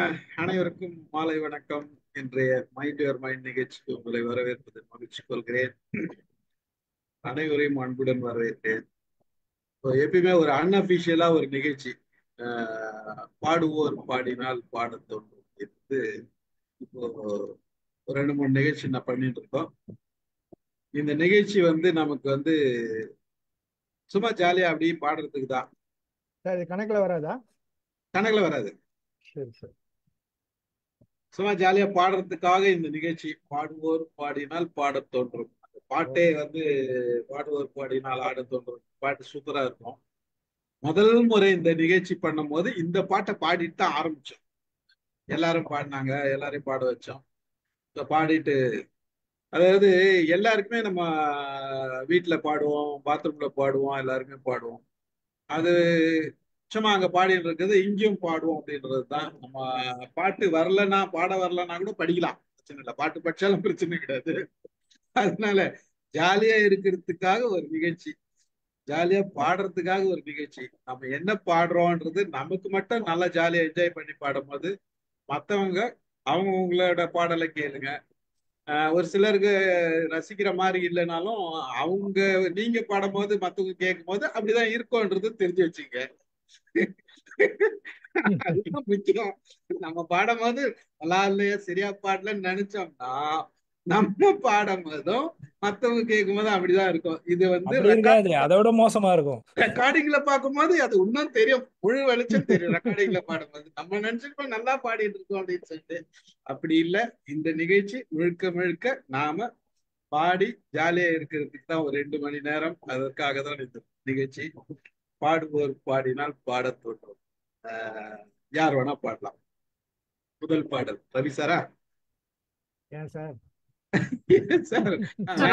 அனைவருக்கும் மாலை வணக்கம். இன்றைய மைண்ட் யுவர் மைண்ட் நிகழ்ச்சிக்கு உங்களை வரவேற்பதில் மகிழ்ச்சி கொள்கிறேன். அனைவரையும் அன்புடன் வரவேற்கிறேன். எப்பயுமே ஒரு அன்அபிஷியலா ஒரு நிகழ்ச்சி, பாடுவோர் பாடினால் பாடத் தோன்றும் என்று இப்போ ஒரு 2-3 நிகழ்ச்சி நான் பண்ணிட்டு இருக்கோம். இந்த நிகழ்ச்சி நமக்கு சும்மா ஜாலியா அப்படியே பாடுறதுக்கு தான். சார் இது கணக்குல வராதா? கணக்குல வராது. சரி சார். சும்மா ஜாலியா பாடுறதுக்காக இந்த நிகழ்ச்சி. பாடுவோர் பாடினால் பாடத் தோன்றும். அந்த பாட்டே பாடுவோர் பாடினால் ஆடத் தோன்றும் பாட்டு சூப்பரா இருக்கும். முதல் முறை இந்த நிகழ்ச்சி பண்ணும் போது இந்த பாட்டை பாடிட்டு தான் ஆரம்பிச்சோம். எல்லாரும் பாடினாங்க, எல்லாரையும் பாட வச்சோம். பாடிட்டு, அதாவது எல்லாருக்குமே நம்ம வீட்டுல பாடுவோம், பாத்ரூம்ல பாடுவோம், எல்லாருமே பாடுவோம். அது சும்மா அங்க பாடிட்டு இருக்கிறது இங்கேயும் பாடுவோம் அப்படின்றது தான். நம்ம பாட்டு வரலன்னா, பாட வரலன்னா கூட படிக்கலாம், பிரச்சனை இல்லை. பாட்டு படிச்சாலும் பிரச்சனை கிடையாது. அதனால ஜாலியா இருக்கிறதுக்காக ஒரு நிகழ்ச்சி, ஜாலியா பாடுறதுக்காக ஒரு நிகழ்ச்சி. நம்ம என்ன பாடுறோம்ன்றது நமக்கு மட்டும் நல்லா ஜாலியா என்ஜாய் பண்ணி பாடும்போது மற்றவங்க அவங்களோட பாடலை கேளுங்க. ஒரு சிலருக்கு ரசிக்கிற மாதிரி இல்லைனாலும் அவங்க நீங்க பாடும்போது மற்றவங்க கேட்கும் போது அப்படிதான் இருக்கும்ன்றது தெரிஞ்சு வச்சுங்க. அதுதான் முக்கியம். நம்ம பாடும்போது நல்லா இல்லையா, சரியா பாடலன்னு நினைச்சோம்னா நம்ம பாடும் போதும் மத்தவங்க கேட்கும் போது அப்படிதான் இருக்கும். இது அதோட மோசமா இருக்கும். ரெக்கார்டிங்ல பார்க்கும்போது அது இன்னும் தெரியும், முழு வெளிச்சம் தெரியும். ரெக்கார்டிங்ல பாடும்போது நம்ம நினைச்சிருப்போம் நல்லா பாடிட்டு இருக்கோம் அப்படின்னு சொல்லிட்டு. அப்படி இல்லை. இந்த நிகழ்ச்சி முழுக்க முழுக்க நாம பாடி ஜாலியா இருக்கிறதுக்கு தான் ஒரு 2 மணி நேரம். அதற்காக தான் இந்த நிகழ்ச்சி. பாடுவோர் பாடினால் பாடத் தோன்றும். யார் வேணா பாடலாம். முதல் பாடல் ரவி சாரா? ஏன் சார்?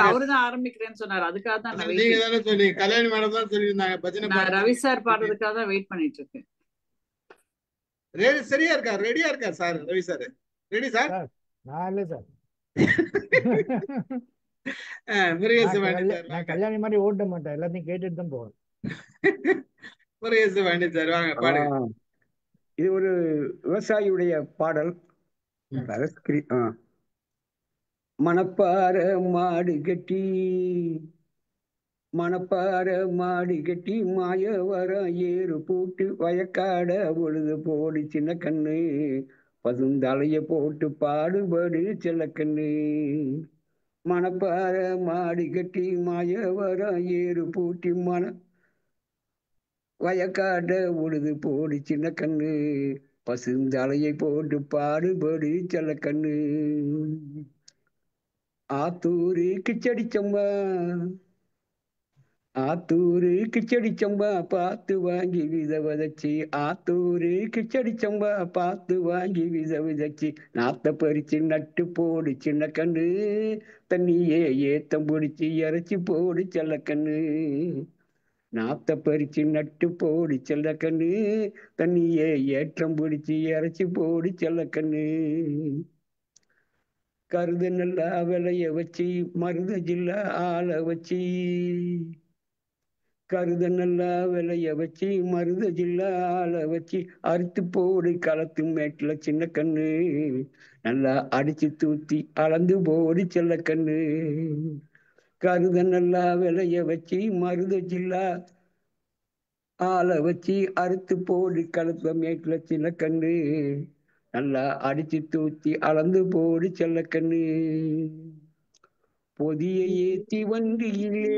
அவருதான் ஆரம்பிக்கிறேன்னு சொன்னாரு. அதுக்காக தான் நீங்க தானே சொன்னீங்க, கல்யாணி மேடம் தான் சொல்லியிருந்தாங்க பஜனை. நான் ரவி சார் பாடுறதுக்காக தான் வெயிட் பண்ணிட்டு இருக்கேன். சரியா இருக்கா? ரெடியா இருக்கா sir? Ravi sir ready sir? நான் இல்ல சார். முருகேசன் கல்யாணி மாதிரி ஓட்ட மாட்டேன், எல்லாத்தையும் கேட்டுட்டு தான் போவேன். முருகேசன் சார் வாங்க பாடுங்க. இது ஒரு விவசாயியுடைய பாடல். மணப்பாற மாடு கட்டி, மணப்பாற மாடு கட்டி, மாய வர ஏறு போட்டு, வயக்காட பொழுது போடு சின்ன கண்ணு, பசுந்தலைய போட்டு பாடுபடு செல்ல கண்ணு. மணப்பாற மாடு கட்டி, மாய வர ஏறு பூட்டி, வயக்காட உழுது போடு சின்ன கண்ணு, பசுந்தலையை போட்டு பாடுபடு செல்ல கண்ணு. ஆத்தூரு கிச்சடி சம்பா, ஆத்தூரு கிச்சடி சம்பா பார்த்து வாங்கி வித விதைச்சி, ஆத்தூரு கிச்சடி சம்பா பார்த்து வாங்கி வித விதைச்சி, நாத்த பறிச்சு நட்டு போடு சின்ன கண்ணு, தண்ணியே ஏத்தம் பிடிச்சி இறைச்சி போடு செல்ல கண்ணு. நாத்த பறிச்சு நட்டு போடு செல்ல கண்ணு, தண்ணியே ஏற்றம் பிடிச்சி இறைச்சி போடு செல்ல கண்ணு. கருது நல்லா விளைய வச்சு, மருத ஜில்லா ஆள வச்சு, கருத நல்லா விளைய வச்சு, மருத ஜில்லா ஆள வச்சு, அறுத்து போடு களத்து மேட்டுல சின்ன கண்ணு, நல்லா அடிச்சு தூத்தி அளந்து போடு செல்ல கண்ணு. கருத நல்லா விளைய வச்சு, மருத ஜில்லா ஆள வச்சு, அறுத்து போடு களத்துல மேட்டுல சின்ன கண்ணு, நல்லா அடிச்சு தூத்தி அளந்து போடு செல்ல கண்ணு. பொதியை ஏத்தி வண்டியிலே,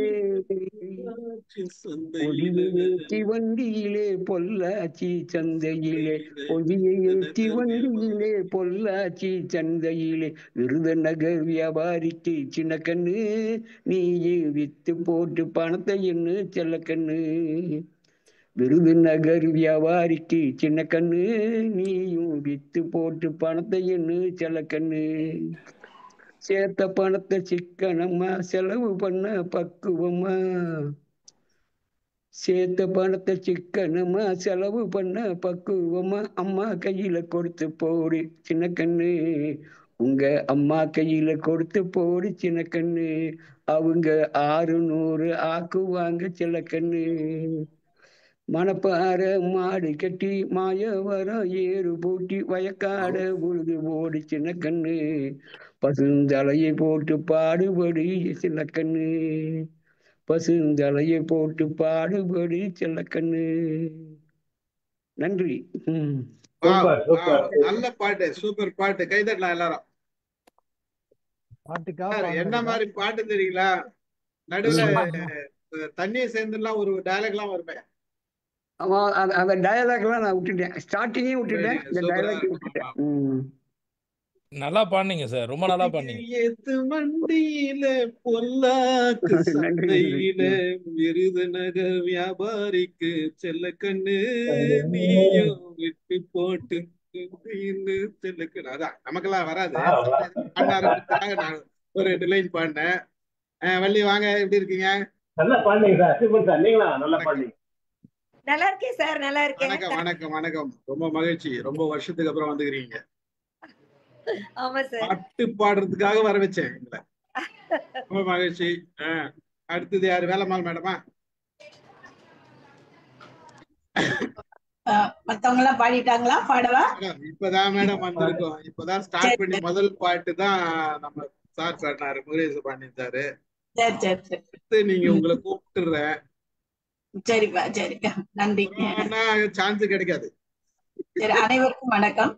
பொதியை ஏத்தி வண்டியிலே, பொள்ளாச்சி சந்தையிலே, பொதியை ஏத்தி வண்டியிலே, பொள்ளாச்சி சந்தையிலே, விருதுநகர் வியாபாரிக்கு சின்ன கண்ணு, நீயே வித்து போட்டு பணத்தை என்ன செல்ல கண்ணு. விருதுநகர் வியாபாரிக்கு சின்ன கண்ணு, நீயும் வித்து போட்டு பணத்தை என்ன செல்ல கண்ணு. சேர்த்த பணத்தை சிக்கனம்மா செலவு பண்ண பக்குவமா, சேர்த்த பணத்தை சிக்கனம்மா செலவு பண்ண பக்குவமா, அம்மா கையில கொடுத்து போடு சின்ன கண்ணு, உங்க அம்மா கையில கொடுத்து போடு சின்ன கண்ணு, அவங்க 600 ஆக்குவாங்க செல்ல கண்ணு. மணப்பாற மாடு கட்டி மாயவரம் ஏறு பூட்டி வயக்காட உழுது ஓடி சின்ன கண்ணு பசுந்தலையை போட்டு பாடுபடி சின்ன கண்ணு பசுந்தலையை போட்டு பாடுபடி சின்ன கண்ணு. நன்றி. நல்ல பாட்டு, சூப்பர் பாட்டு, கைதட்டலாம் எல்லாரும். பாட்டுக்காக என்ன மாதிரி பாட்டு தெரியுங்களா? நடுவுல தண்ணியை சேர்ந்துலாம் ஒரு டயலாக் எல்லாம் வருமே. அந்த டயலாக் எல்லாம் நான் விட்டுட்டேன், ஸ்டார்டிங்கே விட்டுட்டேன், இந்த டயலாக் விட்டுட்டேன். நல்லா பாடுனீங்க சார், ரொம்ப நல்லா பாடுனீங்க. எத்து மண்டியில பொல்லாக்கு சந்தையில விருதுநகர் வியாபாரிக்கு செல்ல கண்ணு நீயும் விட்டு போட்டு செல்ல கண்ணு. அதான் நமக்கெல்லாம் வராது, நான் ஒரு 2 லைன் பாடினேன். வள்ளி வாங்க, எப்படி இருக்கீங்க? நல்லா பாடுனீங்க சார், சூப்பர் சார். நீங்களா நல்லா பாடுனீங்க. நல்லா இருக்கேன் சார், நல்லா இருக்கேன். வணக்கம் வணக்கம் வணக்கம். ரொம்ப மகிழ்ச்சி, ரொம்ப வருஷத்துக்கு அப்புறம் வந்துக்கிறீங்க. ஆமா சார். பாட்டு பாடுறதுக்காக வர வச்சேன் எங்களை. ரொம்ப மகிழ்ச்சி. அடுத்தது யாரு? வேலம்மாள் மேடமா? மத்தவங்க எல்லாம் பாடிட்டாங்களா? பாடவா? இப்பதான் மேடம் வந்திருக்கோம், இப்பதான் ஸ்டார்ட் பண்ணி முதல் பாட்டு தான் நம்ம சார் பாடினாரு, முருகேச பாண்டியன். சரி சரி சரி. நீங்க உங்களை கூப்பிட்டுறேன். சரிப்பா, சரி, நன்றி. சான்ஸ் கிடைக்காது. சரி, அனைவருக்கும் வணக்கம்.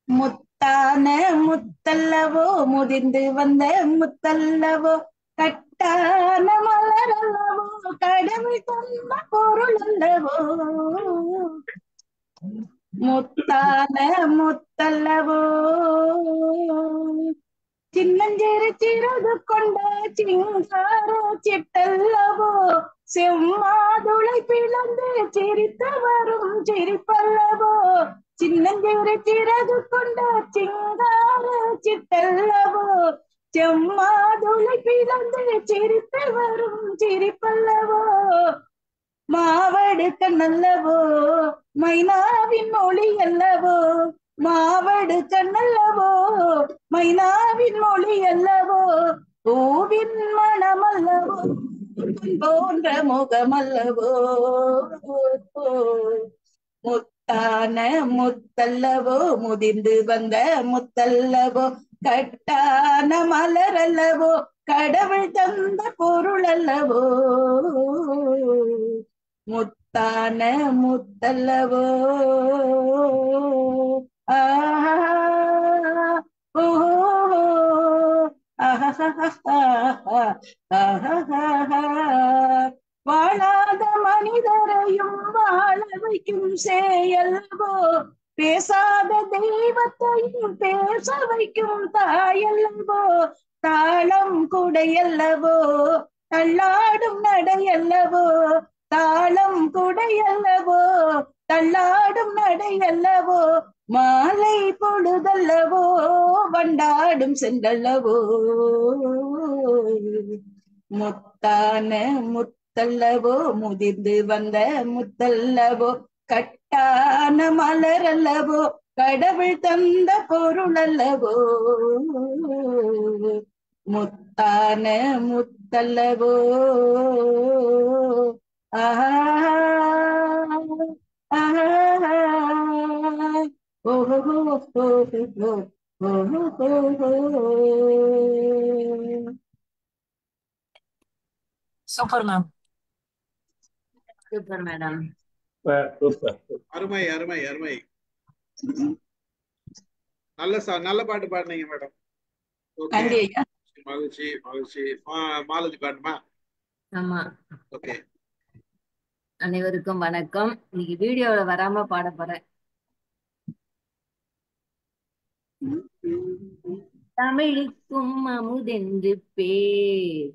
முத்தான முத்தல்லவோ, முதிர்ந்து வந்த முத்தல்லவோ, கட்டான மலர் அல்லவோ, கடவுள் தந்த பொருள் அல்லவோ. முத்தான முத்தல்லவோ, சின்னஞ்சிறு சிறகு கொண்ட சிங்கார சிட்டல்லவோ, செம்மாதுளை பிளந்து சிரித்து வரும் சிரிப்பல்லவோ. சின்னஞ்சிறு சிறகு கொண்ட சிங்கார சிட்டல்லவோ, செம்மாதுளை பிளந்து சிரித்து வரும் சிரிப்பல்லவோ. மாவடு கண்ணல்லவோ, மைனாவின் மொழி அல்லவோ, மாவடு கண்ணல்லவோ, மைனாவின் மொழி அல்லவோ. பூவின் மனம் அல்லவோ, போன்ற முகம் அல்லவோ. முத்தான முத்தல்லவோ, முதிர்ந்து வந்த முத்தல்லவோ, கட்டான மலர் அல்லவோ, கடவுள் தந்த பொருள் அல்லவோ. முத்தான முத்தல்லவோ. வாழாத மனிதரையும் வாழ வைக்கும் சேயல்லவோ, பேசாத தெய்வத்தையும் பேச வைக்கும் தாயல்லவோ. தாளம் குடையல்லவோ, தள்ளாடும் நடையல்லவோ, தாளம் குடையல்லவோ, தள்ளாடும் நடையல்லவோ. மாலை பொழுதல்லவோ, வண்டாடும் சென்றல்லவோ. முத்தான முத்தல்லவோ, முதிர்ந்து வந்த முத்தல்லவோ, கட்டான மலர் அல்லவோ, கடவுள் தந்த பொருள் அல்லவோ. முத்தான முத்தல்லவோ. Super ma'am. Super madam. அருமை அருமை அருமை. நல்ல பாட்டு பாடுனீங்க மேடம். மகிழ்ச்சி மகிழ்ச்சி. மாலதி பாட்டுமா? ஆமா. ஓகே. அனைவருக்கும் வணக்கம். இன்னைக்கு வீடியோல வராம பாட போறேன். தமிழுக்கும் அமுதென்று பேர்,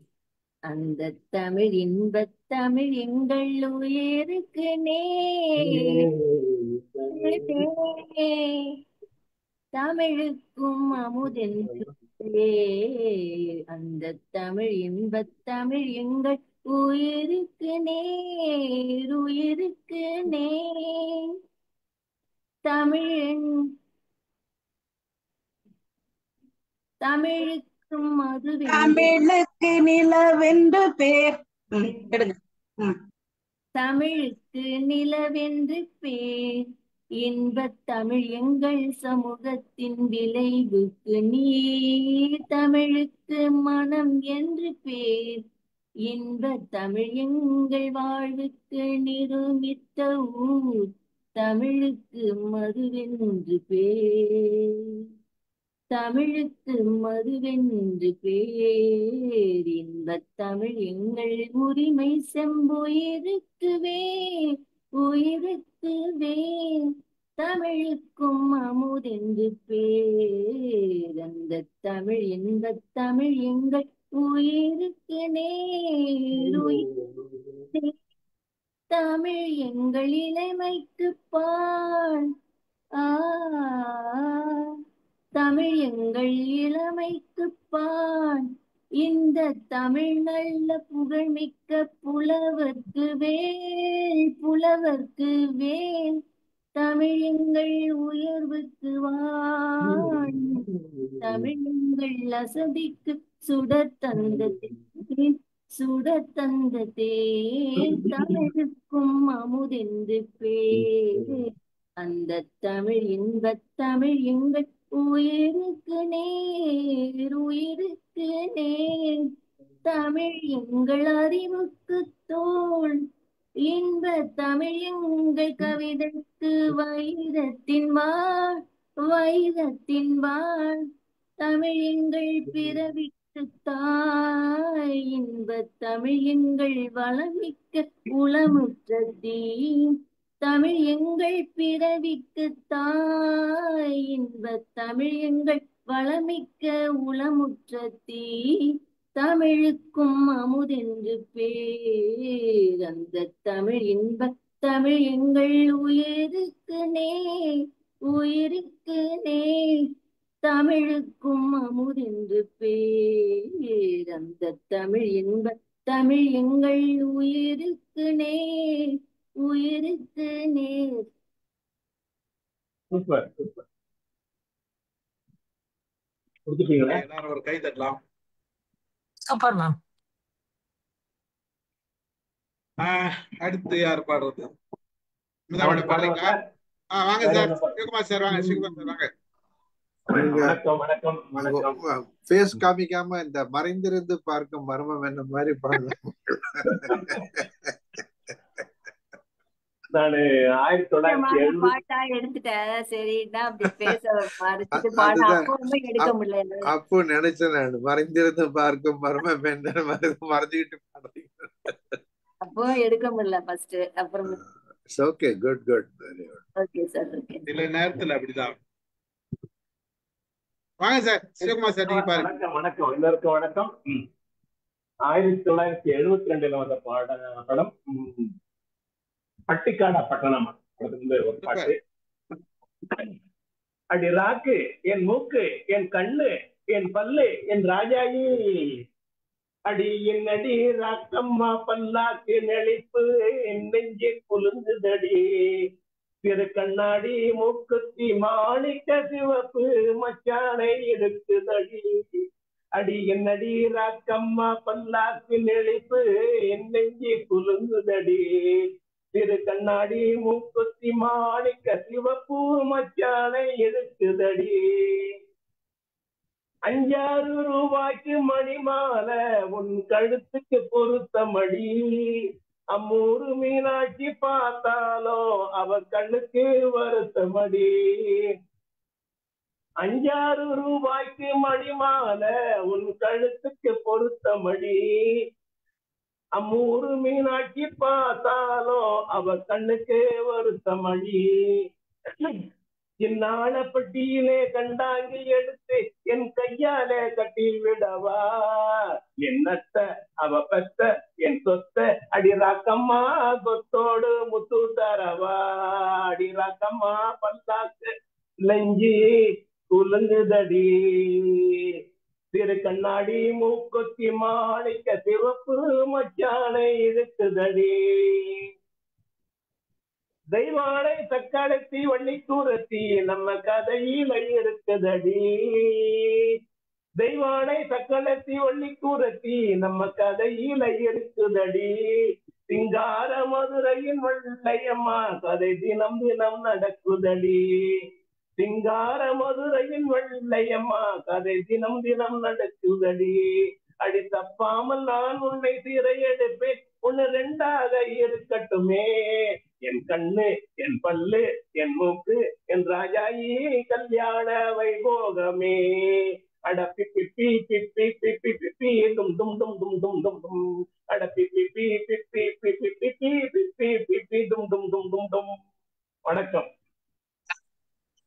அந்த தமிழ் இன்பத் தமிழ் எங்கள் உயிருக்கு நேர். தமிழுக்கும் அமுதென்று பேர், அந்த தமிழ் இன்பத் தமிழ் எங்கள் உயிருக்கு நேர், உயிருக்கு நேர். தமிழுக்கும் மதுவென்று, தமிழுக்கு நிலவென்று பேர், எடுங்க. தமிழுக்கு நிலவென்று பேர், இன்பத் தமிழ் எங்கள் சமூகத்தின் விளைவுக்கு நீர். தமிழுக்கு மனம் என்று பேர், இன்பத் தமிழ் எங்கள் வாழ்வுக்கு நிருமித்த ஊர். தமிழுக்கு மதுவென்று பேர், தமிழுக்கு மதுவென்று பேர். இன்பத் தமிழ் எங்கள் உரிமை செம்புயிருக்கு வேர், உயிருக்கு வேர். தமிழுக்கும் அமுதென்று பேர், அந்த தமிழ் இன்பத் தமிழ் எங்கள் உயிருக்கு நேர், உயிருக்கு நேர். தமிழ் எங்கள் இளமைக்கு பால், ஆ தமிழ் எங்கள் இளமைக்கு பால். இந்த தமிழ் நல்ல புகழ்மிக்க புலவர்க்கு வேல், புலவர்க்கு வேல். தமிழ் எங்கள் உயர்வுக்கு வான், தமிழ் எங்கள் அசதிக்கு சுடர் தந்த தேன், சுடர் தந்த தேன். தமிழுக்கும் அமுதென்று பேர், அந்த தமிழ் இன்பத் தமிழ் எங்கள் உயிருக்கு நேர், உயிருக்கு நேர். தமிழ் எங்கள் அறிவுக்கு தோள், இன்ப தமிழ் எங்கள் கவிதைக்கு வைரத்தின் வாழ், வைரத்தின் வாழ். தமிழ் எங்கள் பிறவிக்கு தாய், இன்ப தமிழ் எங்கள் வளமிக்க உளமுற்ற தீ. தமிழ் எங்கள் பிறவிக்கு தாய், இன்ப தமிழ் எங்கள் வளமிக்க உளமுற்ற தீ. தமிழுக்கும் அமுதென்று பேர், அந்த தமிழ் இன்ப தமிழ் எங்கள் உயிருக்கு நேர், உயிருக்கு நேர். தமிழுக்கும் அமுதென்று பேர், அந்த தமிழ் இன்ப தமிழ் எங்கள் உயிருக்கு நேர், உயிருக்கு நேர். Super super. கொடுத்துட்டீங்களா? எல்லாரும் ஒரு கை தட்டலாம். Super ma'am. அடுத்து யார் பாடுறது? பாடுறீங்களா? வாங்க சார், சிவகுமார் சார் வாங்க. சிவகுமார் சார் வாங்க. வணக்கம் வணக்கம் வணக்கம். ஃபேஸ் காமிக்காம இந்த மறைந்திருந்து பார்க்கும் மர்மம் என்ன மாதிரி பாடுறேன். நானு 1970 பாட்டா எடுத்துட்டேன். சரின்னா அப்படி பேச மறைச்சிட்டு பாட அப்பவும் எடுக்க முடியல. அப்போ நினைச்சேன் நான் மறைந்திருந்து பார்க்கும் மர்மம் என்ன மறைஞ்சுக்கிட்டு பாடுறீங்க. அப்போ எடுக்க முடியல ஃபர்ஸ்ட். அப்புறம் okay, good good. Okay sir. Okay. சில நேரத்துல அப்படிதான். வாங்க சார், சிவகுமார் சார் நீங்க பாருங்க. வணக்கம் வணக்கம் எல்லாருக்கும் வணக்கம். 1972 வந்த படம் பட்டிக்காடா பட்டணம். ஒரு பாட்டு. அடி ராக்கு என் மூக்கு என் கண்ணு என் பல்லு என் ராஜாயி, அடி என் அடி ராக்கம்மா பல்லாக்கு நெளிப்பு என் நெஞ்சு குலுங்குதடி. திரு கண்ணாடி மூக்குத்தி மாணிக்க சிவப்பு மச்சானை எடுக்குதடி. அடி என்னடி ராக்கம்மா பல்லாக்கு நெளிப்பு என் நெஞ்சு குலுங்குதடி. திரு கண்ணாடி மூக்குத்தி மாணிக்க சிவப்பு மச்சானை எடுக்குதடி. 5-6 ரூபாய்க்கு மணிமாலை உன் கழுத்துக்கு பொருத்த மடி. அம்மூரு மீனாட்சி பார்த்தாலோ அவ கண்ணுக்கு வருத்தமடி. 5-6 ரூபாய்க்கு மணிமாலை உன் கழுத்துக்கு பொருத்த மடி. அம்மூரு மீனாட்சி பார்த்தாலோ அவ கண்ணுக்கு வருத்தமடி. இந்நாள பட்டியிலே கண்டாங்கி எடுத்து என் கையாலே கட்டி விடவா. என்னத்த அவ பெத்த என் சொத்த அடி ராக்கம்மா கொத்தோடு முத்து தரவா. அடி ராக்கம்மா பல்லாக்கு லஞ்சி குலுங்குதடி. திரு கண்ணாடி மூக்குத்தி மாணிக்க சிவப்பு மச்சானை இருக்குதடி. தெய்வானை தக்காளத்தி வள்ளி தூரத்தி நம்ம கதையில இருக்குதடி. தெய்வானை சக்களத்தி வள்ளி கூரத்தி நம்ம கதையில இருக்குதடி. சிங்கார மதுரையின் வெள்ளையம்மா கதை தினம் தினம் நடக்குதடி. சிங்கார மதுரையின் வெள்ளையம்மா கதை தினம் தினம் நடக்குதடி. அடி தப்பாமல் நான் உன்னை சிறையெடுப்பேன், ஒன்னு ரெண்டாக இருக்கட்டுமே. என் கண்ணு, என் பல்லு, என் மூக்கு, என் ராஜாயி கல்யாண வைபோகமே. அட பிப்பி பி பிப்பி பிப்பி பிப்பி டும் டும் டும் டும் டும் டும் டும். அட பிப்பி பி பிப்பி பிப்பி பிப்பி பிப்பி பிப்பி டும் டும் டும் டும் டும். வணக்கம்.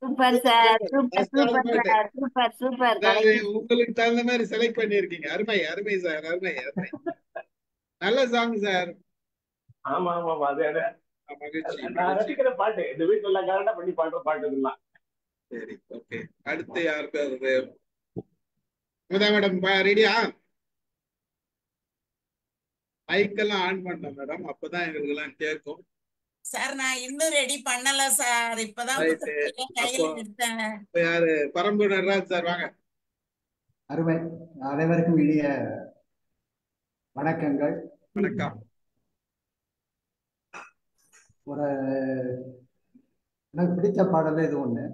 சூப்பர் சார், சூப்பர் ஃபர்ஸ்டான சூப்பர் பாட்டு. Sir, super super. அதாவது கலக்கி உங்களுக்கு தகுந்த மாதிரி செலக்ட் பண்ணிருக்கீங்க. அருமை அருமை சார், அருமை அருமை. நல்ல சாங் சார். ஆமா ஆமா அது மகிழ்ச்சி நான் மகிழ்ச்சி. ரசிக்கிற பாட்டு. இந்த வீட்டுல எல்லாம் கரெக்டா பண்ணி பாடுற பாட்டு இதெல்லாம். சரி, ஓகே. அடுத்து யார் பேரு? மேடம் ரெடியா? மைக்கெல்லாம் ஆன் பண்ண மேடம், அப்பதான் எங்களுக்கு எல்லாம் கேட்கும். சார் நான் இன்னும் ரெடி பண்ணல சார். இப்பதான் ரைட்டு. புத்தகத்தை அப்போ கையில எடுத்தேன். இப்ப யாரு? பரம்பு நடராஜ் சார் வாங்க. அருமை. அனைவருக்கும் இனிய வணக்கங்கள். வணக்கம். ஒரு எனக்கு பிடிச்ச பாடல் இது ஒண்ணு.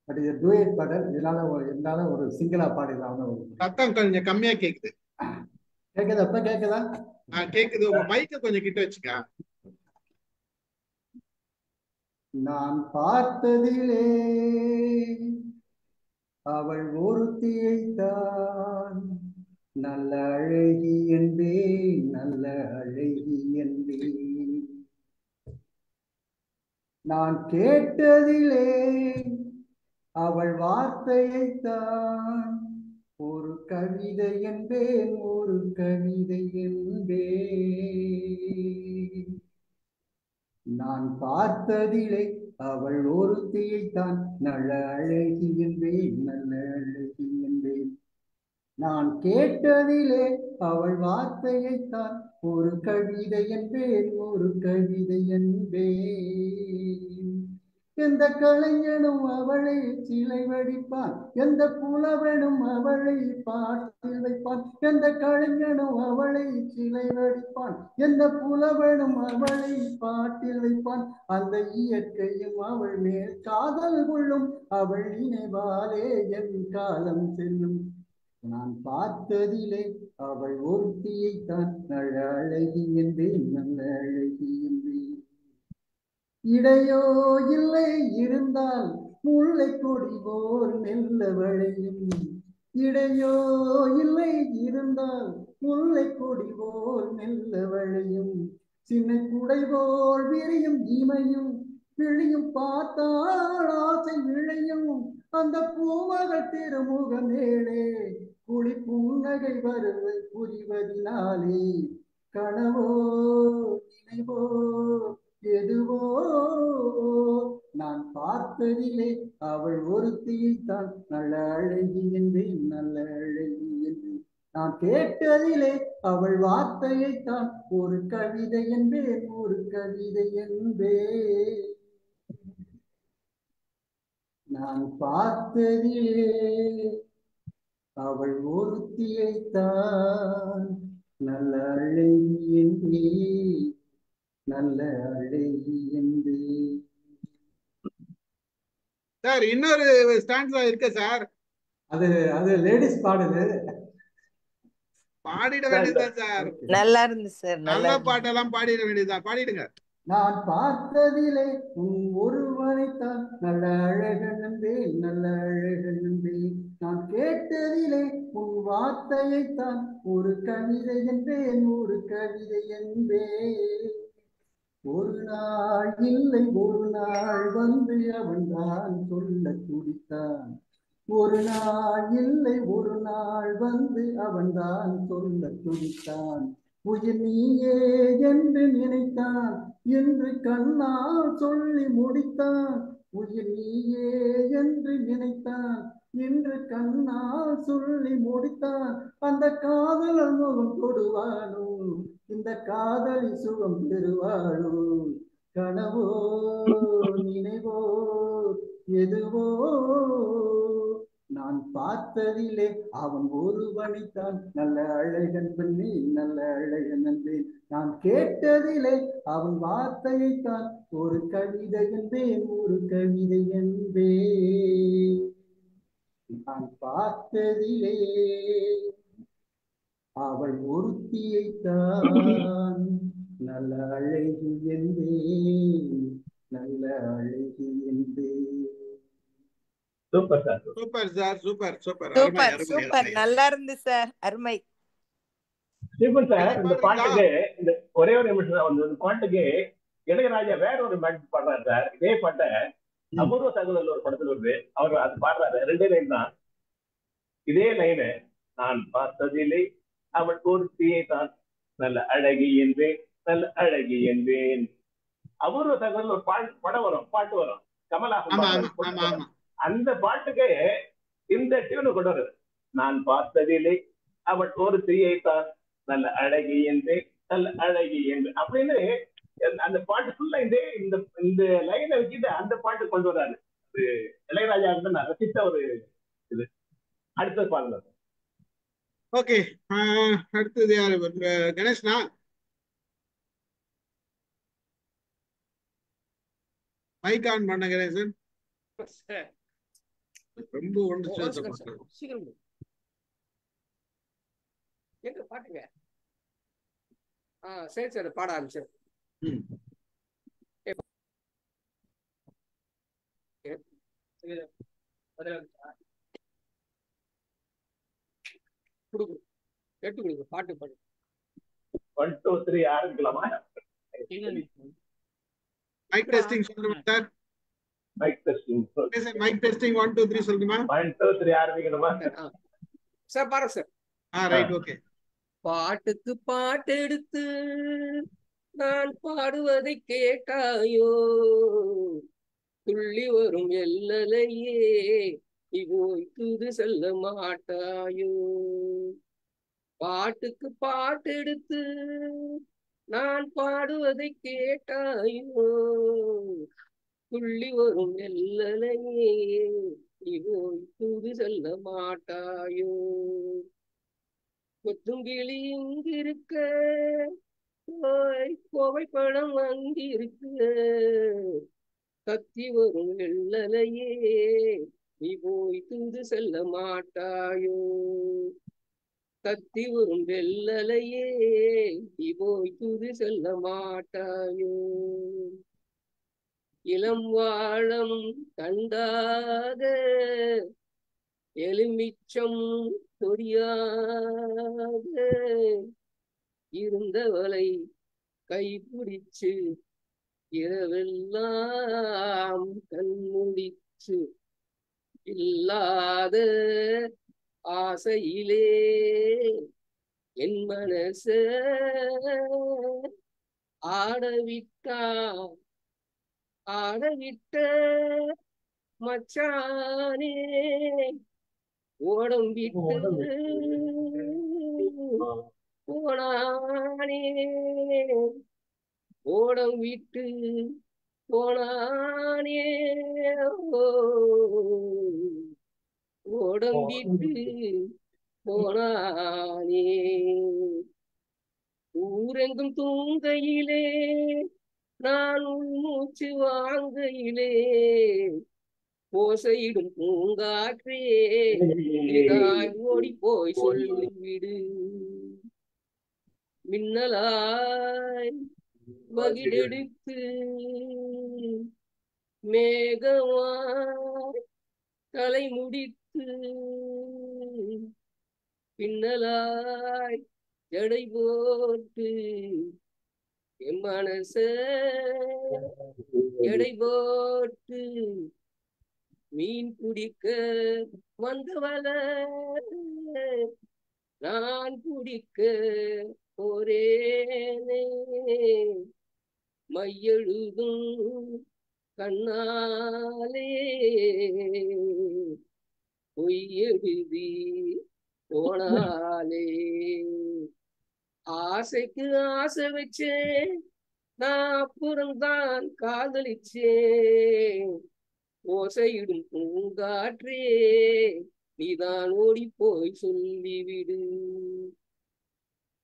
பட் இது டூயட் பாடல். இதனால ஒரு சிங்கிளா பாடிடலாம்னு சத்தம் கொஞ்சம் கம்மியா கேக்குது. கேக்குதா? இப்ப கேக்குதா? கேக்குது. உங்க மைக்க கொஞ்சம் கிட்ட வச்சுக்க. நான் பார்த்ததிலே அவள் ஒருத்தியைத்தான் நல்ல அழகி என்பேன், நல்ல அழகி என்பேன். நான் கேட்டதிலே அவள் வார்த்தையைத்தான் ஒரு கவிதை என்பேன், ஒரு கவிதை என்பேன். நான் பார்த்ததிலே அவள் ஒருத்தியைத்தான் நல்ல அழகி என்பேன், நல்ல அழகி என்பேன். நான் கேட்டதிலே அவள் வார்த்தையைத்தான் ஒரு கவிதை என்பேன், ஒரு கவிதை என்பேன். எந்த கலைஞனும் அவளை சிலை வடிப்பான், எந்த புலவனும் அவளை பாட்டில் வைப்பான். எந்த கலைஞனும் அவளை சிலை வடிப்பான், எந்த புலவனும் அவளை பாட்டில் வைப்பான். அந்த இயற்கையும் அவள் மேல் காதல் கொள்ளும், அவள் நினைவாலே என் காலம் செல்லும். நான் பார்த்ததிலே அவள் ஒருத்தியைத்தான் நல்ல அழகி என்பேன், நல்ல அழகி என்பேன். இடையோ இல்லை இருந்தால் முல்லை கொடி போல் மெல்ல வளையும். இடையோ இல்லை இருந்தால் முல்லை கொடி போல் மெல்ல வளையும். சின்ன குடை போல் விரியும் இமையும் விழியும் பார்த்தால் ஆசை விழையும். அந்த பூமகள் திருமுக மேலே குளி புன்னகை வருவது புரிவதினாலே கனவோ நினைவோ எதுவோ நான் பார்த்ததிலே அவள் ஒருத்தியைத்தான் நல்ல அழகி என்பேன், நல்ல அழகி என்பேன். நான் கேட்டதிலே அவள் வார்த்தையைத்தான் ஒரு கவிதை என்பேன், ஒரு கவிதை என்பேன். நான் பார்த்ததிலே அவள் ஒருத்தியைத்தான் நல்ல அழகி என்பேன், நல்ல அழகி என்பேன். சார் இன்னொரு ஸ்டாண்ட்ஸா இருக்கு சார். அது லேடிஸ் பாடுது. பாடிட வேண்டியதுதான் சார். நல்லா இருந்து சார். நல்ல பாட்டெல்லாம் பாடிட வேண்டியதுதான். பாடிடுங்க. நான் பார்த்ததிலே உன் ஒருவனைத்தான் நல்ல அழகன் என்பேன், நல்ல அழகன் என்பேன். நான் கேட்டதிலே உன் வார்த்தையைத்தான் ஒரு கவிதை என்பேன், ஒரு கவிதை என்பேன். ஒரு நாள் இல்லை ஒரு நாள் வந்து அவன் தான் சொல்ல துடித்தான். ஒரு நாள் இல்லை ஒரு நாள் வந்து அவன் தான் சொல்ல துடித்தான். உயிர் நீயே என்று நினைத்தான், என்று கண்ணால் சொல்லி முடித்தான். உயிர் நீயே என்று நினைத்தான், என்று கண்ணால் சொல்லி முடித்தான். அந்த காதலர் முகம் தொடுவானோ, இந்த காதலி சுகம் பெறுவாளோ. கனவோ நினைவோ எதுவோ நான் பார்த்ததிலே அவன் ஒருவனைத்தான் நல்ல அழகன் பெண்ணே நல்ல அழகன் என்பேன். நான் கேட்டதிலே அவன் வார்த்தையைத்தான் ஒரு கவிதை என்பேன் ஒரு கவிதை என்பேன். நான் பார்த்ததிலே அவள் ஒருத்தியைத்தான் நல்ல அழகி என்பேன் நல்ல அழகி என்பேன். Super sir. Super sir, super super, அருமை சூப்பர் அருமை சூப்பர் அருமை. நல்லா இருந்து சார் அருமை. Super sir. இந்த பாடுறீங்களா? பாட்டுக்கு இந்த ஒரே ஒரு நிமிஷம் தான் வந்து இந்த பாட்டுக்கு இளையராஜா வேற ஒரு மேட்ச் பாடுறாரு சார். இதே பாட்டை அபூர்வ சகோதரர் ஒரு படத்துல வருது, அவர் அது பாடுறாரு. 2 லைன் தான், இதே லைனு. நான் பார்த்ததில்லை அவள் ஒருத்தியை தான் நல்ல அழகி என்பேன் நல்ல அழகி என்பேன். அபூர்வ சகோதரர் ஒரு படம் வரும், பாட்டு வரும், கமலாசன் ஆமா பாடுறாரு, ஆமா ஆமா ஆமா. அந்த பாட்டுக்கு இந்த டியூனை கொண்டு வருது. நான் பார்த்ததில்லை அவள் ஒரு தீயைத்தான் நல்ல அழகி என்பேன் நல்ல அழகி என்று அப்படின்னு அந்த பாட்டு ஃபுல்லா இந்த இந்த லைனை வச்சுட்டு அந்த பாட்டு கொண்டு வராரு. இளையராஜா வந்து நான் ரசித்த ஒரு இது. அடுத்தது பாருங்க. ஓகே, அடுத்தது யாரு? கணேஷ்னா? மைக் ஆன் பண்ண கணேசன். ரொம்ப ஒன்று சேர்த்த மாட்டேன். சீக்கிரம் எங்க பாட்டுங்க. சரி சரி பாட ஆரம்பிச்சிடும். கேட்டு கொடுங்க பாட்டு பாடு. 1 2 3 ஆரம்பிக்கலாமா? மைக் டெஸ்டிங் சொல்லுங்க sir. Mic testing. Mic testing 1 2 3 சொல்லுமா? 1 2 3 ஆரம்பிக்கணுமா? சார் பாருங்க சார். Right, okay. பாட்டுக்கு பாட்டு எடுத்து நான் பாடுவதை கேட்டாயோ, துள்ளி வரும் எல்லலையே இவோ தூது செல்ல மாட்டாயோ. பாட்டுக்கு பாட்டு எடுத்து நான் பாடுவதை கேட்டாயோ, துள்ளி வரும் எல்லலையே இவோ தூது செல்ல மாட்டாயோ. கொத்துங்கிளி இங்கிருக்க கோவை படம் அங்கிருக்க, கத்தி வரும் வெள்ளலையே நீ போய் தூது செல்ல மாட்டாயோ. கத்தி வரும் வெள்ளலையே நீ போய் தூது செல்ல மாட்டாயோ. இளம் வாழம் கண்டாக எலுமிச்சம் சொரியாக இருந்தவளை கைப்பிடிச்சு இரவெல்லாம் கண்முடிச்சு, இல்லாத ஆசையிலே என் மனச ஆடவிட்ட மச்சானே, ஓடம் விட்டு போனானே, ஓடம் விட்டு போனானே, ஓடம் விட்டு போனானே. ஊரெங்கும் தூங்கையிலே நான் உள்மூச்சு வாங்கையிலே, ஓசையிடும் பூங்காற்றே நீதாய் ஓடி போய் சொல்லிவிடு. மின்னலாய் மகிழெடுத்து மேகமாய் தலை முடித்து, பின்னலாய் ஜடை போட்டு என் மனச எடை போட்டு மீன் பிடிக்க வந்தவள நான் பிடிக்க போரேனே. மையெழுதும் கண்ணாலே பொய்யெழுதி போனாலே, ஆசைக்கு ஆசை வச்சேன் நான் அப்புறம்தான் காதலிச்சேன். ஓசையிடும் பூங்காற்றே நீதான் ஓடி போய் சொல்லிவிடு.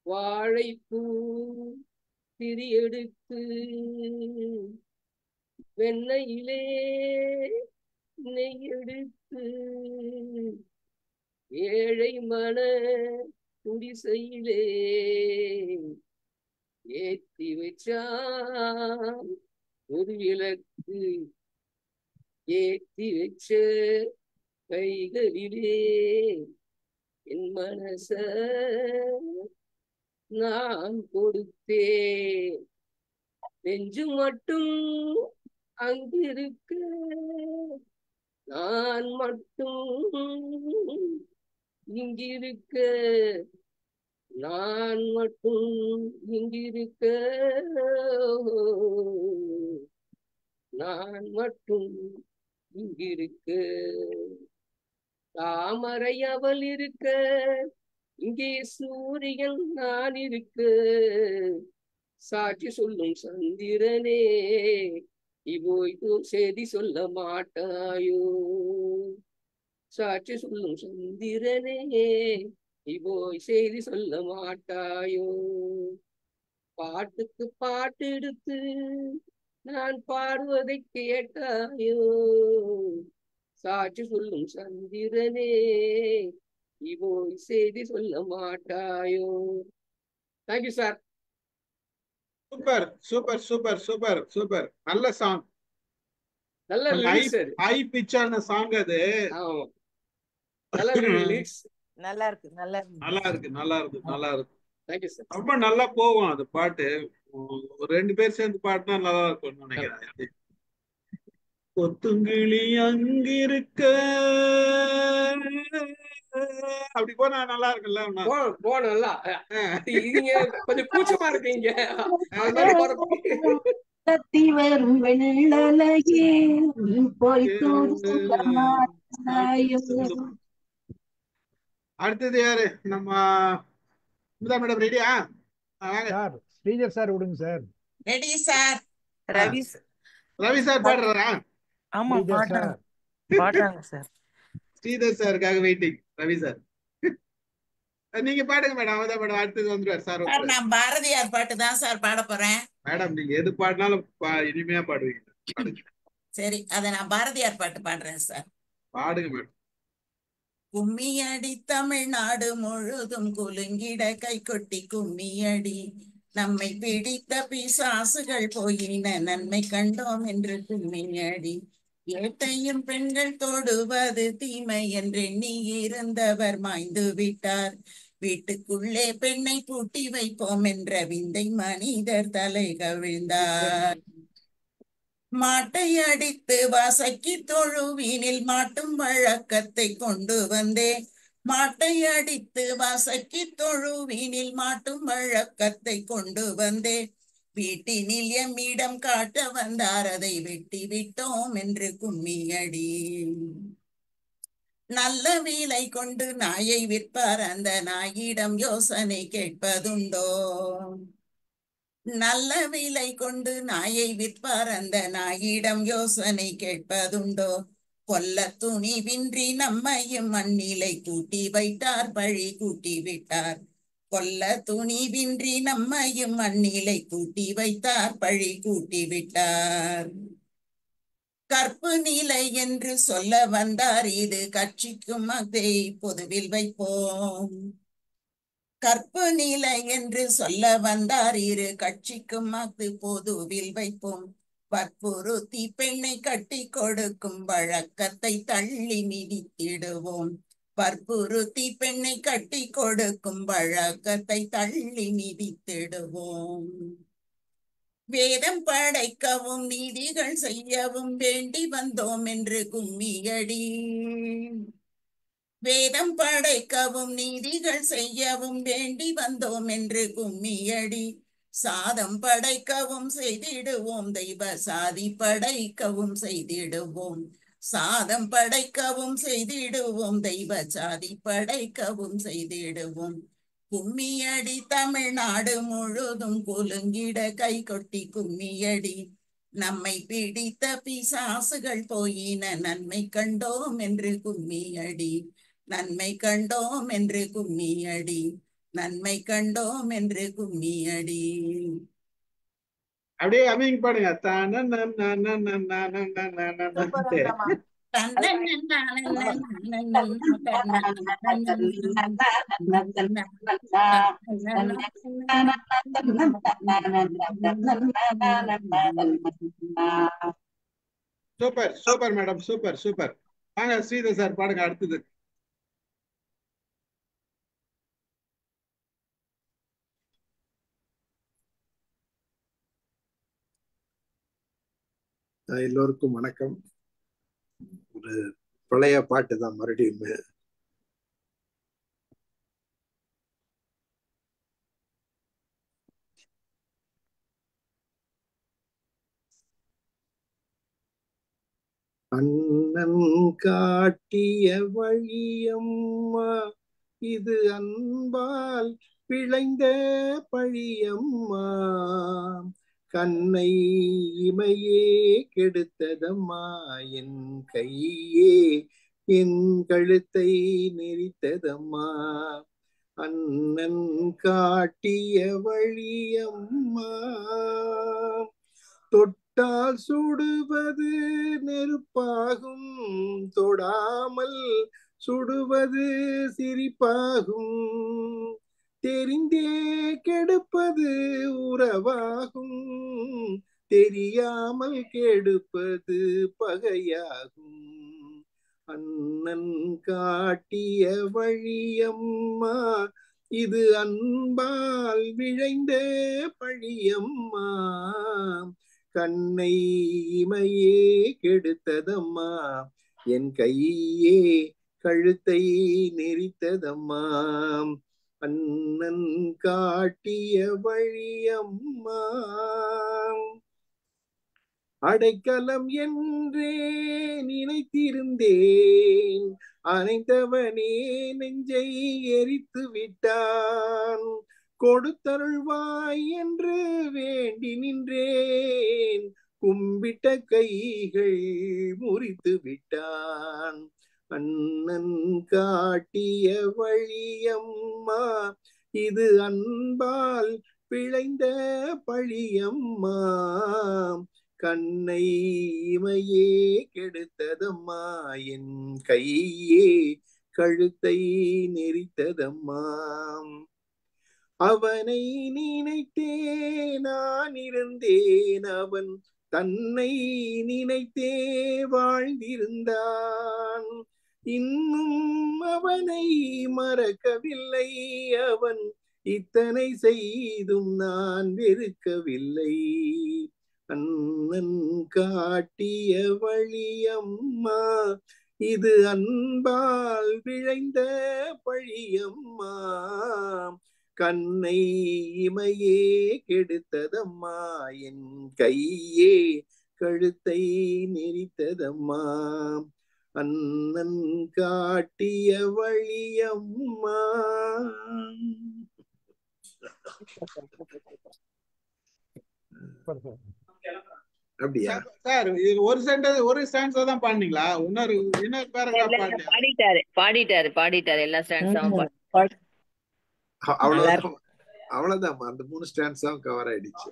வாழைப்பூ திரியெடுத்து வெண்ணையிலே நெய்யெடுத்து ஏழை மன குடிசையிலே ஏத்தி வச்சான் ஒரு விளக்கு. ஏத்தி வச்ச கைகளிலே என் மனச நான் கொடுத்தேன். நெஞ்சு மட்டும் அங்கிருக்க நான் மட்டும் இங்கிருக்க. நான் மட்டும் இங்கிருக்க நான் மட்டும் இங்கிருக்க. தாமரை அவள் இருக்க இங்கே சூரியன் நான் இருக்க. சாட்சி சொல்லும் சந்திரனே போய் செய்தி சொல்ல மாட்டாயோ. சாட்சி சொல்லும் சந்திரனே போய் செய்தி சொல்ல மாட்டாயோ. பாட்டுக்கு பாட்டு எடுத்து நான் பாடுவதை கேட்டாயோ. சாட்சி சொல்லும் சந்திரனே போய் செய்தி சொல்ல மாட்டாயோ. Thank you sir. Super super super super super. நல்ல சாங். நல்ல லிரிக்ஸ். ஹை பிச்சான சாங் அது. ஆமா, நல்ல லிரிக்ஸ். நல்லா இருக்கு, நல்லா நல்லா இருக்கு, நல்லா இருக்கு, நல்லா இருக்கு. Thank you sir. ரொம்ப நல்லா போகும் அது பாட்டு. ஒரு 2 பேர் சேர்ந்து பாடினா நல்லா இருக்கும்னு நினைக்கிறேன். கொத்துங்கிளி அங்கிருக்க அப்படி போனா நல்லா இருக்குல்ல. போனல நீங்க கொஞ்சம் கூச்சமா இருக்கீங்க. தத்தி வரும் வெள்ளலையே போய் அடுத்தது யாரு? நம்ம மேடம் ரெடியா? சார் ஸ்ரீதர் சார் விடுங்க sir. Ready sir. Ravi sir பாடுறாரா? ஆமா, பாடுறாங்க சார். ஸ்ரீதர் சாருக்காக வெயிட்டிங். ரவி சார் நீங்க பாடுங்க மேடம். அவதான் மேடம் அடுத்தது வந்துருவார் சார். நான் பாரதியார் பாட்டு தான் சார் பாட போறேன். மேடம் நீங்க எது பாடினாலும் இனிமையா பாடுவீங்க. சரி, அத நான் பாரதியார் பாட்டு பாடுறேன் சார். பாடுங்க மேடம். கும்மியடி தமிழ்நாடு முழுதும் குலுங்கிட கை கொட்டி கும்மியடி நம்மை பிடித்த பிசாசுகள் போயின நன்மை கண்டோம் என்று கும்மியடி. ஏட்டையும் பெண்கள் தொடுவது தீமை என்றெண்ணி இருந்தவர் மாய்ந்து விட்டார். வீட்டுக்குள்ளே பெண்ணை பூட்டி வைப்போம் என்ற விந்தை மனிதர் தலை கவிழ்ந்தார். மாட்டை அடித்து வாசக்கி தொழுவினில் மாட்டும் வழக்கத்தை கொண்டு வந்தேன். மாட்டை அடித்து வாசக்கி தொழுவினில் மாட்டும் வழக்கத்தை கொண்டு வந்தேன். வீட்டினில் எம்மிடம் காட்ட வந்தார் அதை வெட்டி விட்டோம் என்று கும்மியடி. நல்ல விலை கொண்டு நாயை விற்பார் அந்த நாயிடம் யோசனை கேட்பதுண்டோ. நல்ல விலை கொண்டு நாயை விற்பார் அந்த நாயிடம் யோசனை கேட்பதுண்டோ. கொல்ல துணிவின்றி நம்மையும் மண்ணிலை கூட்டி வைத்தார் பழி கூட்டி விட்டார். கொல்ல துணிவின்றி நம்மையும் மண்ணிலை கூட்டி வைத்தார் பழி கூட்டி விட்டார். கற்பு நிலை என்று சொல்ல வந்தார் இது கட்சிக்கும் அதை பொதுவில் வைப்போம். கற்பு நிலை என்று சொல்ல வந்தார் இரு கட்சிக்கும் அது பொதுவில் வைப்போம். வற்புறுத்தி பெண்ணை கட்டி கொடுக்கும் வழக்கத்தை தள்ளி மிதித்திடுவோம். வற்புறுத்தி பெண்ணை கட்டி கொடுக்கும் வழக்கத்தை தள்ளி மிதித்திடுவோம். வேதம் படைக்கவும் நீதிகள் செய்யவும் வேண்டி வந்தோம் என்று கும்மியடி. வேதம் படைக்கவும் நீதிகள் செய்யவும் வேண்டி வந்தோம் என்று கும்மியடி. சாதம் படைக்கவும் செய்திடுவோம் தெய்வ சாதி படைக்கவும் செய்திடுவோம். சாதம் படைக்கவும் செய்திடுவோம் தெய்வ சாதி படைக்கவும் செய்திடுவோம். கும்மியடி தமிழ்நாடு முழுதும் குலுங்கிட கை கொட்டி கும்மியடி. நம்மை பிடித்த பிசாசுகள் போயின நன்மை கண்டோம் என்று கும்மியடி. நன்மை கண்டோம் என்று கும்மியடி, நன்மை கண்டோம் என்று கும்மியடி. அப்படியே அமிங் பாடுங்க. Super super madam, super super. வாங்க ஸ்ரீதர் சார் பாடுங்க அடுத்தது. எல்லோருக்கும் வணக்கம். ஒரு பழைய பாட்டு தான் மறுபடியும். அண்ணன் காட்டிய வழியம்மா, இது அன்பால் விளைந்த பழியம்மா, கண்ணை இமையே கெடுத்ததம்மா, என் கையே என் கழுத்தை நெரித்ததம்மா. அண்ணன் காட்டிய வழியம்மா, தொட்டால் சுடுவது நெருப்பாகும், தொடாமல் சுடுவது சிரிப்பாகும், தெரிந்தே கெடுப்பது உறவாகும், தெரியாமல் கெடுப்பது பகையாகும். அண்ணன் காட்டிய வழியம்மா, இது அன்பால் விளைந்த பழியம்மா, கண்ணை இமையே கெடுத்ததம்மா, என் கையே கழுத்தை நெரித்ததம்மா. அண்ணன் காட்டிய வழியம்மா, அடைக்கலம் என்றே நினைத்திருந்தேன், அனைத்தவனே நெஞ்சை எரித்து விட்டான், கொடுத்தருள்வாய் என்று வேண்டி நின்றேன், கும்பிட்ட கைகள் முறித்து விட்டான். அண்ணன் காட்டிய வழியம்மா, இது அன்பால் விளைந்த பழியம்மா, கண்ணை இமையே கெடுத்ததம்மா, என் கையே கழுத்தை நெரித்ததம்மா. அவனை நினைத்தே நான் இருந்தேன், அவன் தன்னை நினைத்தே வாழ்ந்திருந்தான், இன்னும் அவனை மறக்கவில்லை, அவன் இத்தனை செய்தும் நான் வெறுக்கவில்லை. அண்ணன் காட்டிய வழியம்மா, இது அன்பால் விளைந்த பழியம்மா, கண்ணை இமையே கெடுத்ததம்மா, என் கையே கழுத்தை நெரித்ததம்மா. அண்ணன் காட்டிய வழியம்மா. அப்படியா சார்? ஒரு சென்டென்ஸ் ஒரு ஸ்டான்ஸா தான் பாடுனீங்களா? இன்னொரு பேராகிராஃப் பாடலையா? பாடிட்டாரு எல்லா ஸ்டாண்ட்ஸாவும் அவ்வளவுதான் அவ்வளவுதான். அந்த 3 ஸ்டாண்ட்ஸாவும் கவர் ஆயிடுச்சு.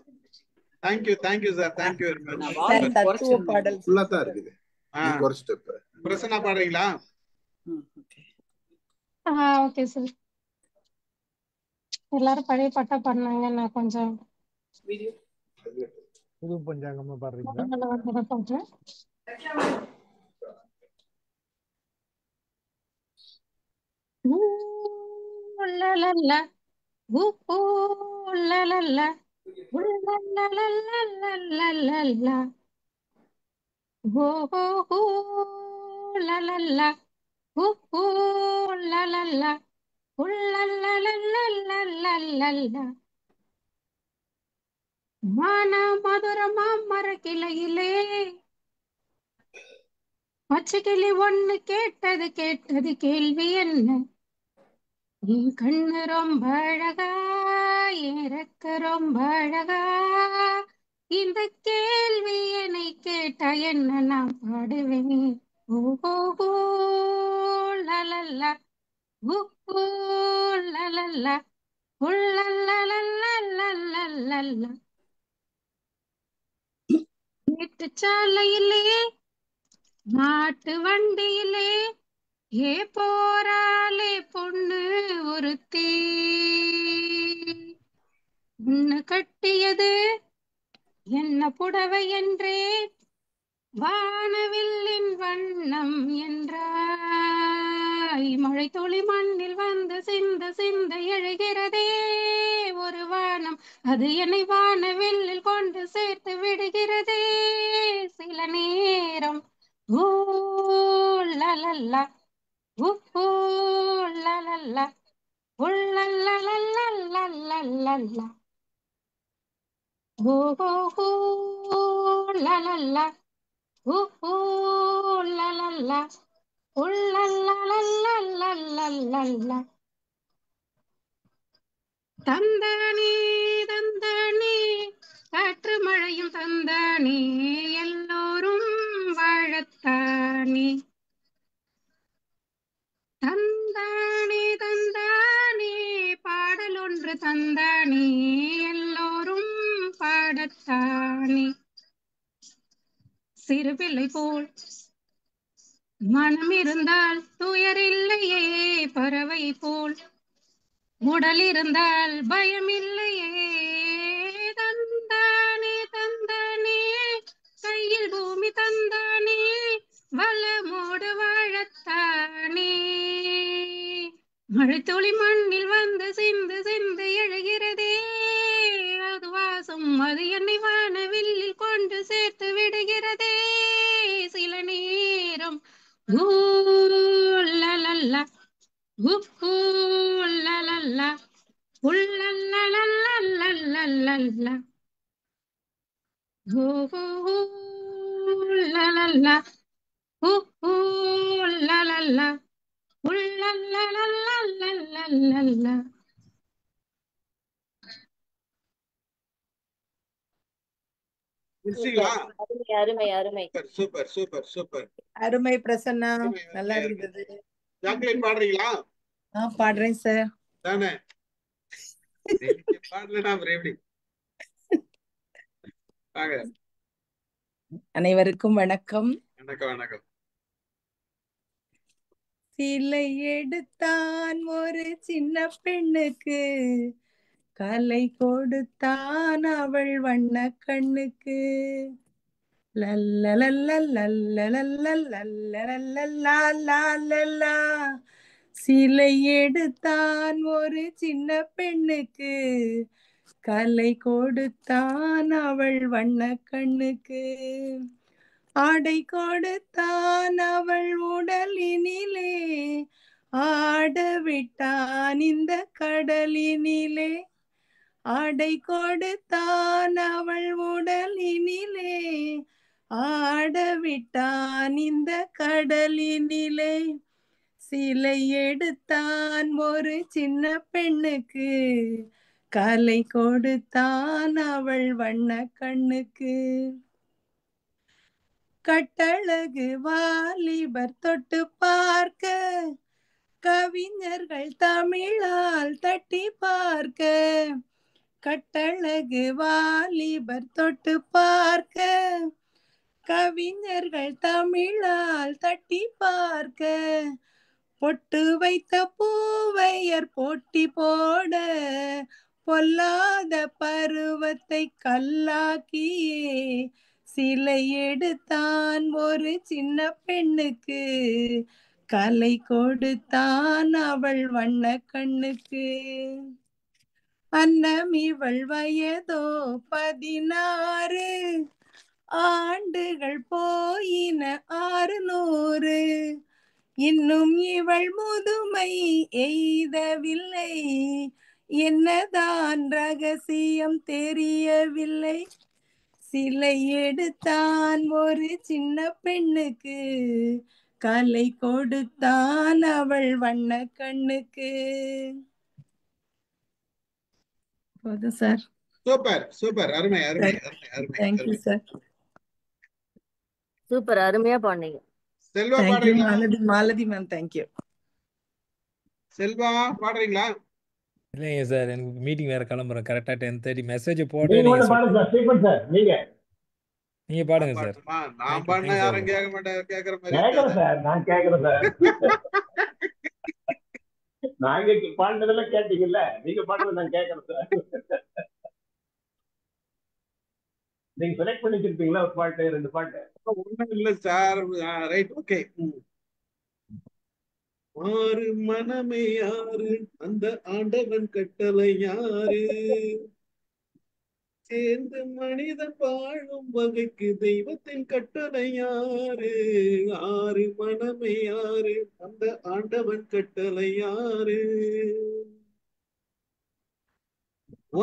Thank you sir, thank you very much. ஃபுல்லா தான் இருக்குது. குறைச்சிட்டு இப்ப பிரசன்னா பாடுறீங்களா? Okay sir. எல்லாரும் பழைய பாட்டா பாடினாங்க, நான் கொஞ்சம் புது பஞ்சாங்கமா பாடுறீங்களா? பாடுறேன். மான மதுரமா மரக்கிளையிலே பச்சைக்கிளி ஒண்ணு கேட்டது கேள்வி என்ன, என் கண்ணு ரொம்ப அழகா, என் ரெக்க ரொம்ப அழகா, இந்த கேள்வி என்னை கேட்டா என்ன நான் பாடுவேன். ஓஹோ லலல்லா ஊ ஊ லலலா உள்ளலலலலலலலலா. மேட்டுச்சாலையிலே மாட்டு வண்டியிலே ஏ போராளே பொண்ணு ஒருத்தி. உன்னு கட்டியது என்ன புடவை என்றே வானவில்லின் வண்ணம் என்றாய். மழை துளி மண்ணில் வந்து சிந்த சிந்த எழுகிறதே ஒரு வானம், அது என்னை வானவில்லில் கொண்டு சேர்த்து விடுகிறதே சில நேரம். ஊ லலலா ஊ லலலா உள்ளலலலலலலலா. ஓ லலலா ஊ லலலா உள்ளலலலலலலலா. தந்தானே தந்தானே காற்று மழையும் தந்தானே எல்லோரும் வாழத்தானே. தந்தானே தந்தானே பாடல் ஒன்று தந்தானே எல்லோரும் பாடத்தானே. சிறு பிள்ளை போல் மனம் இருந்தால் துயர் இல்லையே, பறவை போல் உடல் இருந்தால் பயம் இல்லையே. தந்தானே தந்தானே கையில் பூமி தந்தானே வளமோடு வாழத்தானே. மழை துளி மண்ணில் வந்து சிந்து சிந்து எழுகிறதே அது வாசம், அது என்னை வானவில்லில் கொண்டு சேர்த்து விடுகிறதே சில நேரம். ஊ லலலா ஊ லலலா உள்ளலலலலலலலா. ஊ லலலா ஊ லலலா உள்ளலலலலலலலா. முடிச்சிங்களா? அருமை அருமை அருமை. Super super super. அருமை பிரசன்னா, அருமை, நல்லா அருமை, அருமை. இருந்தது. ஜாக்லின் பாடுறீங்களா? பாடுறேன் சார். தானே நீங்க பாடலனா அப்புறம் எப்படி? வாங்க. அனைவருக்கும் வணக்கம். வணக்கம் வணக்கம். சிலை எடுத்தான் ஒரு சின்ன பெண்ணுக்கு, கலை கொடுத்தான் அவள் வண்ண கண்ணுக்கு. லல்லலல்லல்லல்லல்லல்லல்லல்லல்லல்லல்லல்லா. சிலை எடுத்தான் ஒரு சின்ன பெண்ணுக்கு, கலை கொடுத்தான் அவள் வண்ண கண்ணுக்கு. ஆடை கொடுத்தான் அவள் உடலினிலே, ஆட விட்டான் இந்த கடலினிலே. ஆடை கொடுத்தான் அவள் உடலினிலே, ஆட விட்டான் இந்த கடலினிலே. சிலை எடுத்தான் ஒரு சின்ன பெண்ணுக்கு, கலை கொடுத்தான் அவள் வண்ண கண்ணுக்கு. கட்டழகு வாலிபர் தொட்டு பார்க்க, கவிஞர்கள் தமிழால் தட்டி பார்க்க. கட்டழகு வாலிபர் தொட்டு பார்க்க, கவிஞர்கள் தமிழால் தட்டி பார்க்க. பொட்டு வைத்த பூவையர் போட்டி போட, பொல்லாத பருவத்தை கல்லாக்கியே சிலை எடுத்தான் ஒரு சின்ன பெண்ணுக்கு, கலை கொடுத்தான் அவள் வண்ண கண்ணுக்கு. அன்னம் இவள் வயதோ 16, ஆண்டுகள் போயின 600. இன்னும் இவள் முதுமை எய்தவில்லை, என்னதான் ரகசியம் தெரியவில்லை. சிலை எடுத்தான் ஒரு சின்ன பெண்ணுக்கு, கலை கொடுத்தான் அவள் வண்ண கண்ணுக்கு. போதும் சார். Super super. அருமை அருமை அருமை அருமை. Thank you sir. சூப்பர், அருமையா பாடுனீங்க. செல்வா தேங்க்யூ பாடுறீங்களா? மாலதி மேம். தேங்க்யூ. செல்வா பாடுறீங்களா? இல்லைங்க சார், எனக்கு மீட்டிங் வேற கிளம்புறேன். கரெக்டா 10:30 மெசேஜ் நீங்க போட்டேன். நீங்க மட்டும் பாடுங்க சார், ஸ்டீபன் சார். நீங்க நீங்க நான் பாடுங்க சார். பாடணுமா? நான் தேங்க்யூ பாடினா தேங்க்யூ யாரும் சார். கேட்க மாட்டாங்க, கேட்கற மாதிரி கேட்கறேன் இருக்காது. சார், நான் கேட்கறேன் சார். நாங்க பாடினதெல்லாம் கேட்டீங்கல்ல, நீங்க பாடுறது நான் கேட்கறேன் சார். நீங்க செலக்ட் பண்ணி வச்சிருப்பீங்களா ஒரு பாட்டு, 2 பாட்டு? ஒண்ணும் இல்ல சார். Right, okay. ஆறு மனமே யாரு, அந்த ஆண்டவன் கட்டளை யாரு, சேர்ந்து மனிதன் வாழும் வகைக்கு தெய்வத்தின் கட்டளை யாரு, ஆறு மனமே யாரு, அந்த ஆண்டவன் கட்டளை யாரு,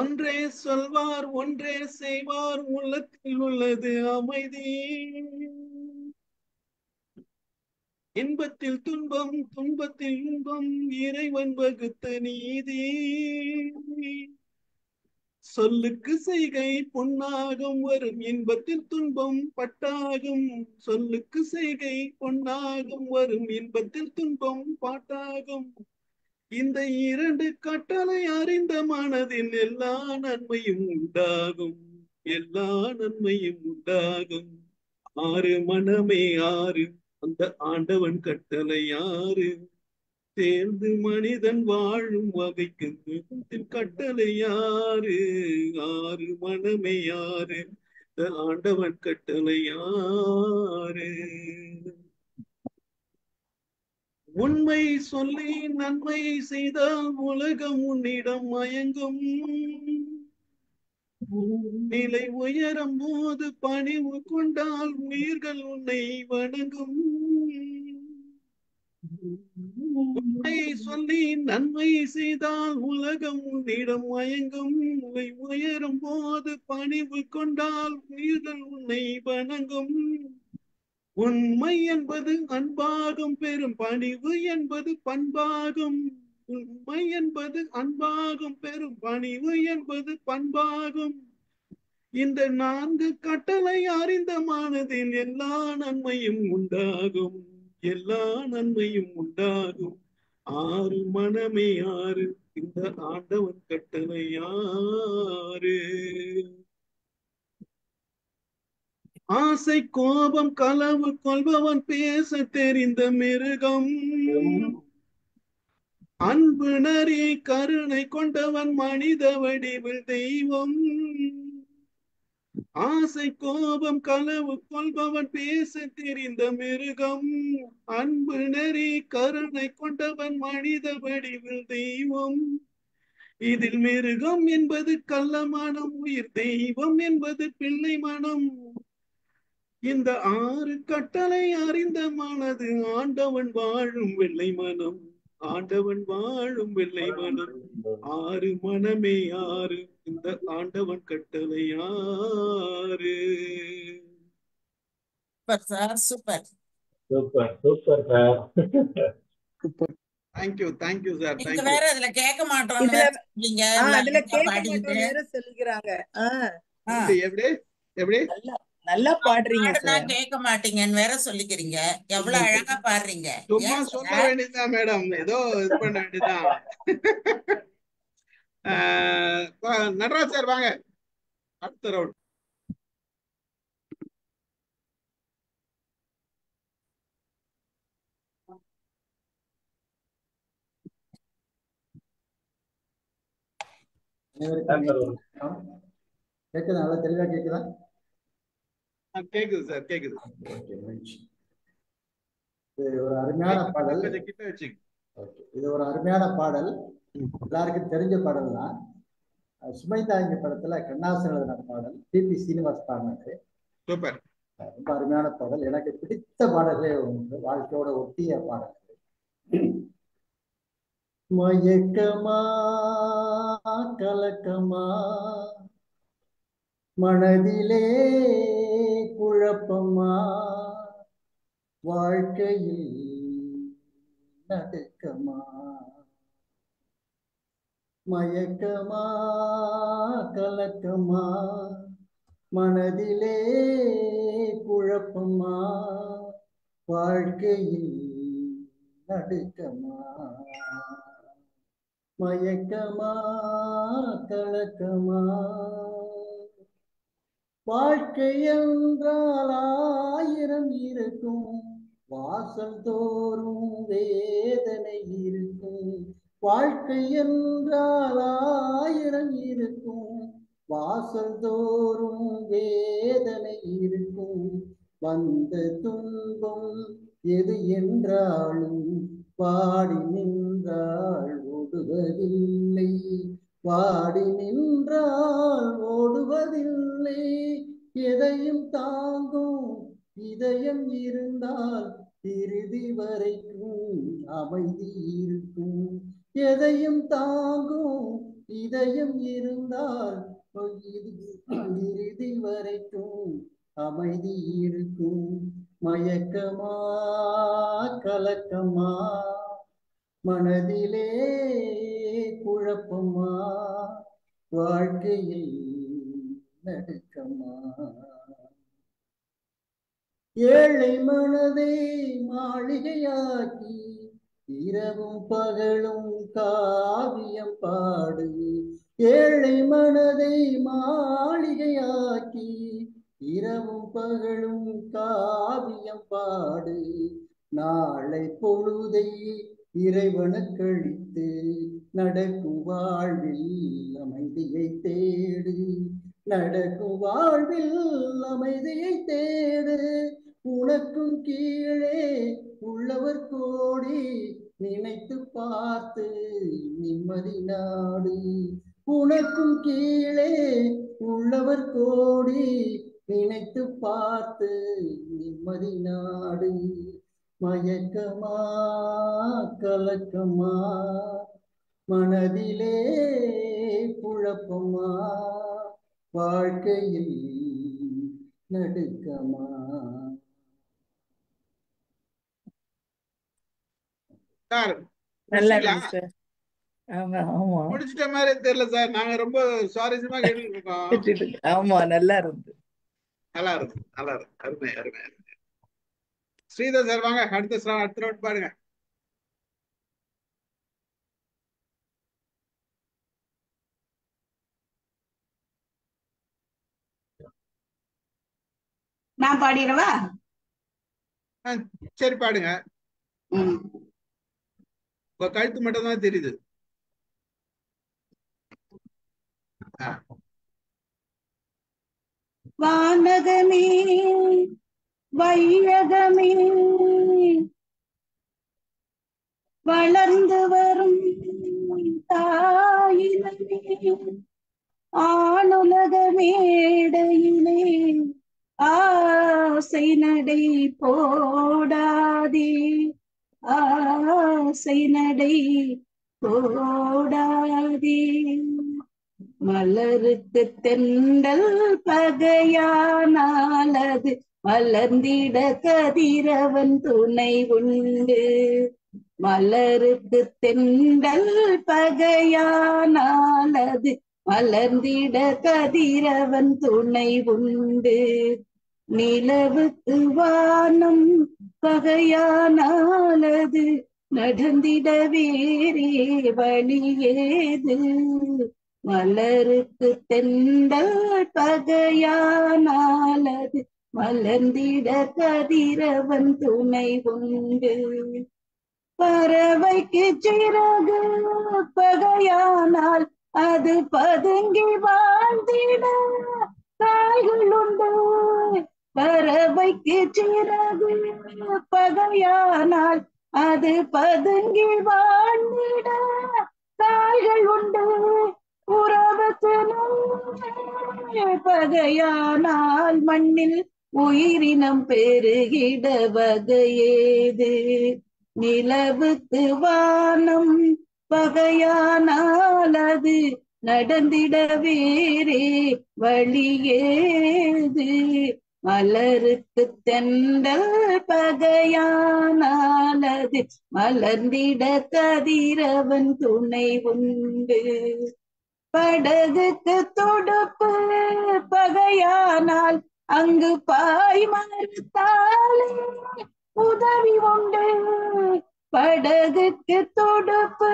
ஒன்றே சொல்வார் ஒன்றே செய்வார், உள்ளத்தில் உள்ளது அமைதி, இன்பத்தில் துன்பம் துன்பத்தில் இன்பம், இறைவன் வகுத்த நீதி, சொல்லுக்கு செய்கை பொன்னாகும் வரும், இன்பத்தில் துன்பம் பட்டாகும், சொல்லுக்கு செய்கை பொன்னாகும் வரும், இன்பத்தில் துன்பம் பாட்டாகும், இந்த 2 கட்டளை அறிந்த மனதில் எல்லா நன்மையும் உண்டாகும், எல்லா நன்மையும் உண்டாகும், ஆறு மனமே ஆறு, அந்த ஆண்டவன் கட்டளை யாரு, சேர்ந்து மனிதன் வாழும் வகைக்கு தெய்வத்தின் கட்டளை யாரு, ஆறு மனமே யாரு, இந்த ஆண்டவன் கட்டளை யாரு, உண்மை சொல்லி நன்மை செய்தால் உலகம் உன்னிடம் மயங்கும், நிலை உயரும் போது பணிவு கொண்டால் உயிர்கள் உன்னை வணங்கும், உண்மை சொல்லி நன்மை செய்தால் உலகம் உன்னிடம் மயங்கும், நிலை உயரும் போது பணிவு கொண்டால் உயிர்கள் உன்னை வணங்கும், உண்மை என்பது அன்பாகும், பெரும் பணிவு என்பது பண்பாகும், உண்மை என்பது அன்பாகும், பெரும் பணிவு என்பது பண்பாகும், இந்த 4 கட்டளை அறிந்த மனதில் எல்லா நன்மையும் உண்டாகும், எல்லா நன்மையும் உண்டாகும், ஆறு மனமே ஆறு, இந்த ஆண்டவன் கட்டளை யாரு, ஆசை கோபம் களவு கொள்பவன் பேச தெரிந்த மிருகம், அன்பு நரி கருணை கொண்டவன் மனித வடிவில் தெய்வம், ஆசை கோபம் களவு கொள்பவன் பேச தெரிந்த மிருகம், அன்பு நெறி கருணை கொண்டவன் மனித வடிவில் தெய்வம், இதில் மிருகம் என்பது கள்ள மனம், உயிர் தெய்வம் என்பது பிள்ளை மனம், இந்த 6 கட்டளை அறிந்த மனது ஆண்டவன் வாழும் வெள்ளை மனம், ஆண்டவன் வாழும் வெள்ளை மனம், ஆறு மனமே ஆறு, இந்த ஆண்டவன் கட்டளை யாரு. Super sir, super. Super super sir. Thank you sir. நீங்க வேற இதுல கேட்க மாட்டோம்னு இதுல வேற சொல்றீங்க. அதுல கேட்க பாடிக்கிட்டு மாட்டோம் வேற சொல்லிக்கிறாங்க. எப்படி நல்லா பாடுறீங்க பாடுனா சார். கேட்க மாட்டீங்கன்னு வேற சொல்லிக்கிறீங்க. எவ்வளவு அழகா பாடுறீங்க. சும்மா ஏன் சொல்ல சார்? வேண்டியதுதான் மேடம், ஏதோ இது பண்ண வேண்டியதுதான். நடராஜ் சார் வாங்க, அடுத்த ரவுண்ட். கேக்குதா? நல்லா தெளிவா கேக்குதா? கேக்குது சார், கேக்குது. இது ஒரு அருமையான பாடல். கொஞ்சம் கிட்ட வச்சுங்க. இது ஒரு அருமையான பாடல், எல்லாருக்கும் தெரிஞ்ச பாடல் தான். சுமைதாங்க படத்துல கண்ணாசன் எழுதின பாடல், டிபி சீனிவாஸ் பாடினது. சூப்பர், ரொம்ப அருமையான பாடல். எனக்கு பிடித்த பாடலே ஒன்று, வாழ்க்கையோட ஒட்டிய பாடல். மயக்கமா கலக்கமா மனதிலே குழப்பமா, வாழ்க்கையில் நடுக்கமா, மயக்கமா கலக்கமா மனதிலே குழப்பமா, வாழ்க்கையில் நடுக்கமா, மயக்கமா கலக்கமா வாழ்க்கை என்றால் 1000 இருக்கும், வாசல் தோறும் வேதனை இருக்கும். வாழ்க்கை என்றால் 1000 இருக்கும், வாசல் தோறும் வேதனை இருக்கும். வந்த துன்பம் எது என்றாலும் பாடி நின்றால் ஓடுவதில்லை, பாடி நின்றால் ஓடுவதில்லை. எதையும் தாங்கும் இதயம் இருந்தால் இறுதி வரைக்கும் அமைதி இருக்கும். எதையும் தாங்கும் இதயம் இருந்தால் இறுதி வரைக்கும் அமைதி இருக்கும். மயக்கமா கலக்கமா மனதிலே குழப்பமா வாழ்க்கையில் நடுக்கமா. ஏழை மனதை மாளிகையாக்கி இரவும் பகலும் காவியம் பாடு. ஏழை மனதை மாளிகையாக்கி இரவும் பகலும் காவியம் பாடு. நாளை பொழுதை இறைவனுக்கழித்து நடக்கும் வாழ்வில் அமைதியை தேடு, நடக்கும் வாழ்வில் அமைதியை தேடு. உனக்கும் கீழே உள்ளவர் கோடி நினைத்து பார்த்து நிம்மதி நாடு. உனக்கும் கீழே உள்ளவர் கோடி நினைத்து பார்த்து நிம்மதி நாடு. மயக்கமா கலக்கமா மனதிலே குழப்பமா வாழ்க்கையில் நடுக்கமா. சார் நல்லா முடிச்சிங்களா? இருக்கு சார். ஆமா ஆமா முடிச்சிட்ட மாதிரி தெரியல சார். நாங்க ரொம்ப சுவாரஸ்யமா கேட்டுட்டு இருக்கோம். ஆமா நல்லா இருந்து. நல்லா இருக்கு, நல்லா இருக்கு. அருமை அருமை அருமை. ஸ்ரீதர் சார் வாங்க, அடுத்த ரவுண்ட் பாருங்க. நான் பாடிடவா? சரி பாடுங்க. உங்க கழுத்து மட்டும் தான் தெரியுது. வானகமே வையகமே வளர்ந்து வரும் தாயினமே, ஆணுலக மேடையிலே ஆசை நடை போடாதே, ஆசை நடை போடாதே. மலருக்கு தெண்டல் பகையானால் அது மலர்ந்திட கதிரவன் துணை உண்டு. மலருக்கு தெண்டல் பகையானால் அது மலர்ந்திட கதிரவன் துணை உண்டு. நிலவுக்கு வானம் பகையானால் அது நடந்திட வேறே வழியேது. மலருக்கு தெண்டல் பகையானால் அது மலர்ந்திட கதிரவன் துணை உண்டு. பறவைக்கு சிறகு பகையானால் அது பதுங்கி வாழ்ந்திட காய்கள் உண்டு. பறவைக்கு சிறகு பகையானால் அது பதுங்கி வாழ்ந்திட காய்கள் உண்டு. உறவுக்கு பகையானால் மண்ணில் உயிரினம் பெருகிட வகையேது. நிலவுக்கு வானம் பகையானால் அது நடந்திட வேறே வழியேது. மலருக்கு தெண்டல் பகையானால் அது மலர்ந்திட கதிரவன் துணை உண்டு. படகுக்கு துடுப்பு பகையானால் அங்கு பாய் மறுத்தாலே உதவி உண்டு. படகுக்கு துடுப்பு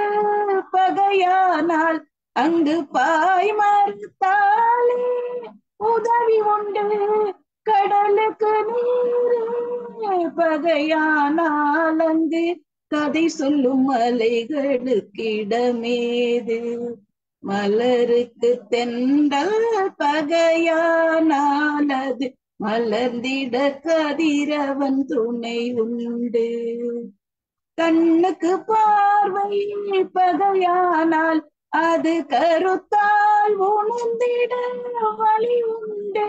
பகையானால் அங்கு பாய் மறுத்தாலே உதவி உண்டு கடலுக்கு நீரே பகையானால் அங்கு கதை சொல்லும் மலைகளுக்கு இடமேது மலருக்கு தென்றல் பகையானால் அது மலர்ந்திட கதிரவன் துணை உண்டு கண்ணுக்கு பார்வை பகையானால் அது கருத்தால் உணர்ந்திட வழி உண்டு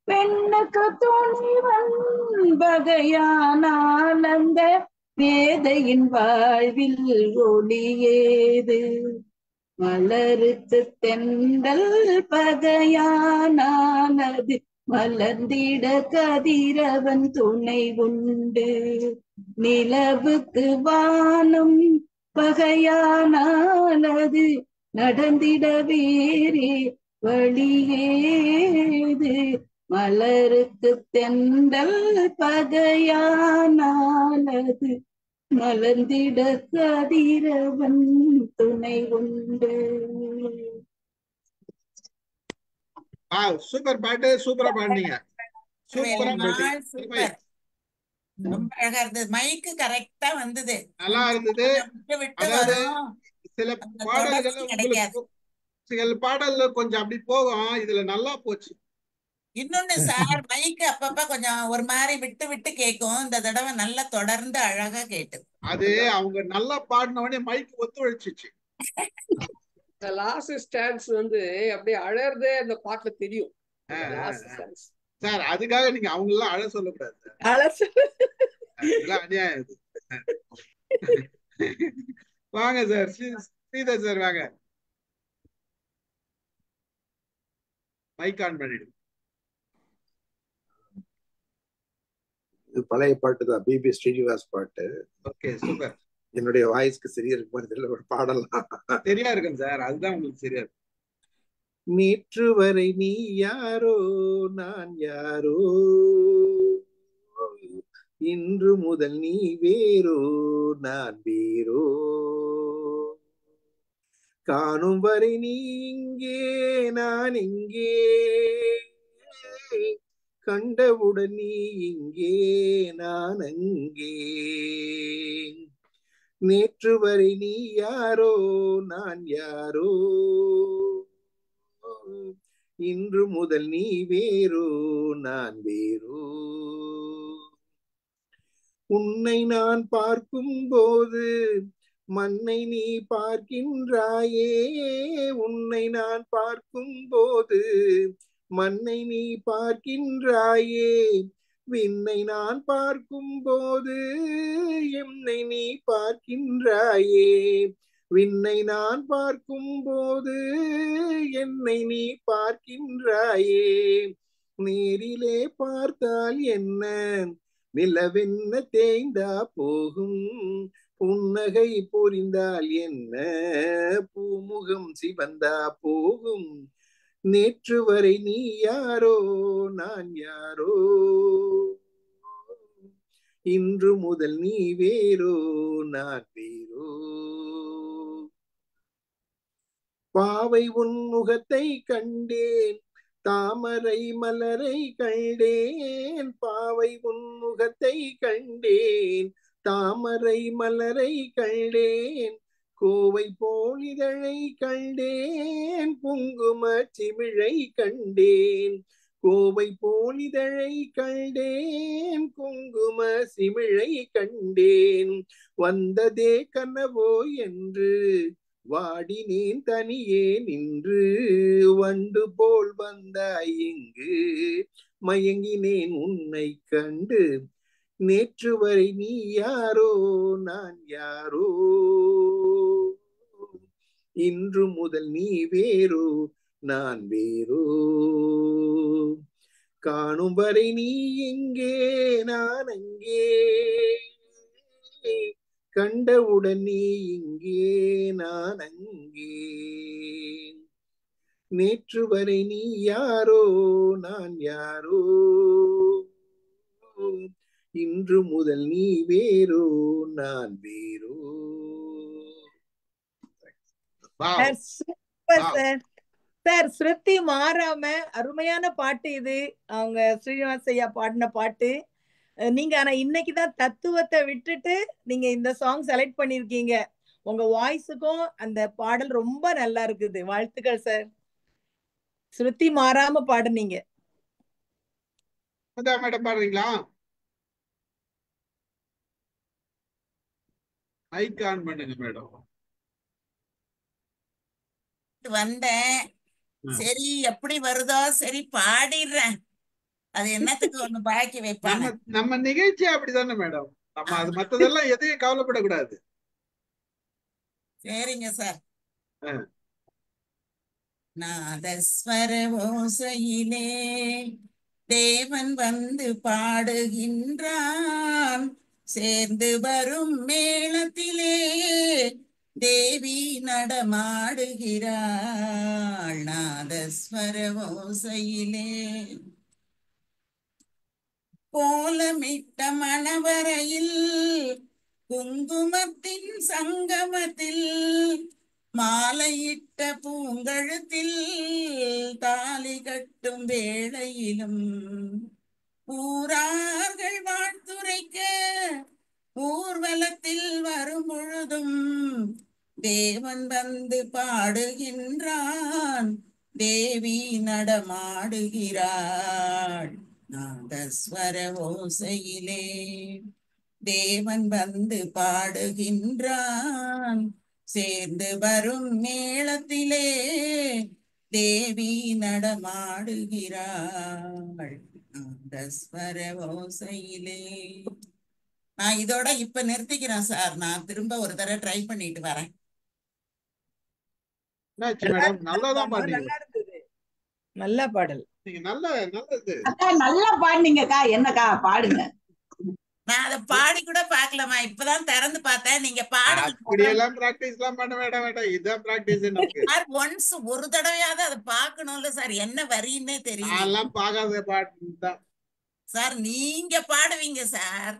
பெண்ணுக்கு துணிவன் பகையானால் அந்த வேதையின் வாழ்வில் ஒளியேது மலருக்கு தென்றல் பகையானால் அது மலர்ந்திட கதிரவன் துணை உண்டு நிலவுக்கு வானம் பகையானால் அது நடந்திட வேறே வழியேது மலருக்கு தென்றல் பகையானால் அது மலர்ந்திட கதிரவன் துணை உண்டு. சூப்பர் பாட்டு, சூப்பரா பாடுனீங்க. சூப்பரா சூப்பர், ரொம்ப அழகா இருந்தது. மைக்கு கரெக்டா வந்தது, நல்லா இருந்தது. அதாவது சில பாடல்கள் உங்களுக்கு சில பாடல்ல கொஞ்சம் அப்படி போகும், இதுல நல்லா போச்சு. இன்னொன்னு சார், மைக்கு அப்பப்ப கொஞ்சம் ஒரு மாதிரி விட்டு விட்டு கேட்கும். இந்த தடவை நல்லா தொடர்ந்து அழகா கேட்டு. அது அவங்க நல்லா பாடின உடனே மைக்கு ஒத்துழைச்சிச்சு. லாஸ்ட் ஸ்டான்ஸ் வந்து அப்படியே அழறதே அந்த பாட்டுல தெரியும். சார் அதுக்காக நீங்க அவங்க எல்லாம் அழ சொல்லக்கூடாது. அநியாயம். வாங்க சார், ஸ்ரீதர் சார் வாங்க, மைக் ஆன் பண்ணிடு. பழைய பாட்டு தான், பிபி ஸ்ரீனிவாஸ் பாட்டு. Okay, super. என்னுடைய வாய்ஸ்க்கு சரியா இருக்கு மாதிரி தெரியல, ஒரு பாடலாம். சரியா இருக்கும் சார், அதுதான் உங்களுக்கு சரியா இருக்கும். நேற்று வரை நீ யாரோ நான் யாரோ, இன்று முதல் நீ வேறோ நான் வேறோ, காணும் வரை நீ இங்கே நான் இங்கே, கண்டவுடன் நீ இங்கே நான் அங்கே, நேற்று வரை நீ யாரோ நான் யாரோ, இன்று முதல் நீ வேறோ நான் வேறோ, உன்னை நான் பார்க்கும் போது மண்ணை நீ பார்க்கின்றாயே, உன்னை நான் பார்க்கும் போது மண்ணை நீ பார்க்கின்றாயே, விண்ணை நான் பார்க்கும் போது என்னை நீ பார்க்கின்றாயே, விண்ணை நான் பார்க்கும் போது என்னை நீ பார்க்கின்றாயே, நேரிலே பார்த்தால் என்ன நிலவென்ன தேய்ந்தா போகும், புன்னகை புரிந்தால் என்ன பூமுகம் சிவந்தா போகும், நேற்று வரை நீ யாரோ நான் யாரோ, இன்று முதல் நீ வேறோ நான் வேறோ, பாவை உன் முகத்தை கண்டேன் தாமரை மலரை கண்டேன், பாவை உன் முகத்தை கண்டேன் தாமரை மலரை கண்டேன், கோவை போலிதழை கண்டேன் குங்கும சிமிழை கண்டேன், கோவை போலிதழை கண்டேன் குங்கும சிமிழை கண்டேன், வந்ததே கனவோ என்று வாடினேன் தனியே நின்று, வண்டு போல் வந்தாய் இங்கு மயங்கினேன் உன்னை கண்டு, நேற்று வரை நீ யாரோ நான் யாரோ, இன்று முதல் நீ வேறோ நான் வேறோ, காணும் வரை நீ எங்கே நான் அங்கே, கண்டவுடன் நீ இங்கே நான் அங்கே, நேற்று வரை நீ யாரோ நான் யாரோ, இன்று முதல் நீ வேறோ நான் வேறோ. Sir super sir. சார் ஸ்ருதி மாறாம அருமையான பாட்டு இது. அவங்க ஸ்ரீனிவாஸ் ஐயா பாடின பாட்டு. நீங்க ஆனா இன்னைக்குதான் தத்துவத்தை விட்டுட்டு நீங்க இந்த சாங் செலக்ட் பண்ணிருக்கீங்க. உங்க வாய்ஸுக்கும் அந்த பாடல் ரொம்ப நல்லா இருக்குது. வாழ்த்துக்கள் சார். ஸ்ருதி மாறாம பாடுனீங்க. மேடம் பாடுறீங்களா? மைக் ஆன் பண்ணுங்க மேடம். வந்தேன், சரி எப்படி வருதோ சரி பாடிடுறேன். அது என்னத்துக்கு ஒண்ணு பாக்கி வைப்பாங்க. நம்ம நிகழ்ச்சி அப்படிதானே மேடம். நம்ம அது மத்ததெல்லாம் எதையும் கவலைப்படக்கூடாது. சரிங்க சார். நாதஸ்வர ஓசையிலே தேவன் வந்து பாடுகின்றான், சேர்ந்து வரும் மேளத்திலே தேவி நடமாடுகிறாள். நாதஸ்வர ஓசையிலே கோலமிட்ட மணவரையில் குங்குமத்தின் சங்கமத்தில் மாலையிட்ட பூங்கழுத்தில் தாலி கட்டும் வேளையிலும் ஊரார்கள் வாழ்த்துரைக்க ஊர்வலத்தில் வரும் பொழுதும் தேவன் வந்து பாடுகின்றான், தேவி நடமாடுகிறாள். நாதஸ்வர ஓசையிலே தேவன் வந்து பாடுகின்றான், சேர்ந்து வரும் மேளத்திலே தேவி நடமாடுகிறாள். நாதஸ்வர ஓசையிலே. நான் இதோட இப்ப நிறுத்திக்கிறேன் சார். நான் திரும்ப ஒரு தடவை ட்ரை பண்ணிட்டு வரேன். நல்லதான் பாடுறீங்க. நல்ல பாடல். நீங்க நல்லது நல்லா பாடுனீங்கக்கா. என்னக்கா பாடுங்க. நான் அதை பாடி கூட பாக்கலாமா, இப்பதான் திறந்து பார்த்தேன். நீங்க அப்படியெல்லாம் பிராக்டிஸ் எல்லாம் பண்ண வேண்டாம். இதான் பிராக்டிஸ். சார் ஒன்ஸ் ஒரு தடவையாவது அதை பாக்கணும்ல சார், என்ன வரின்னே தெரியல. எல்லாம் பாக்காத பாட்டு தான் சார். நீங்க பாடுவீங்க சார்.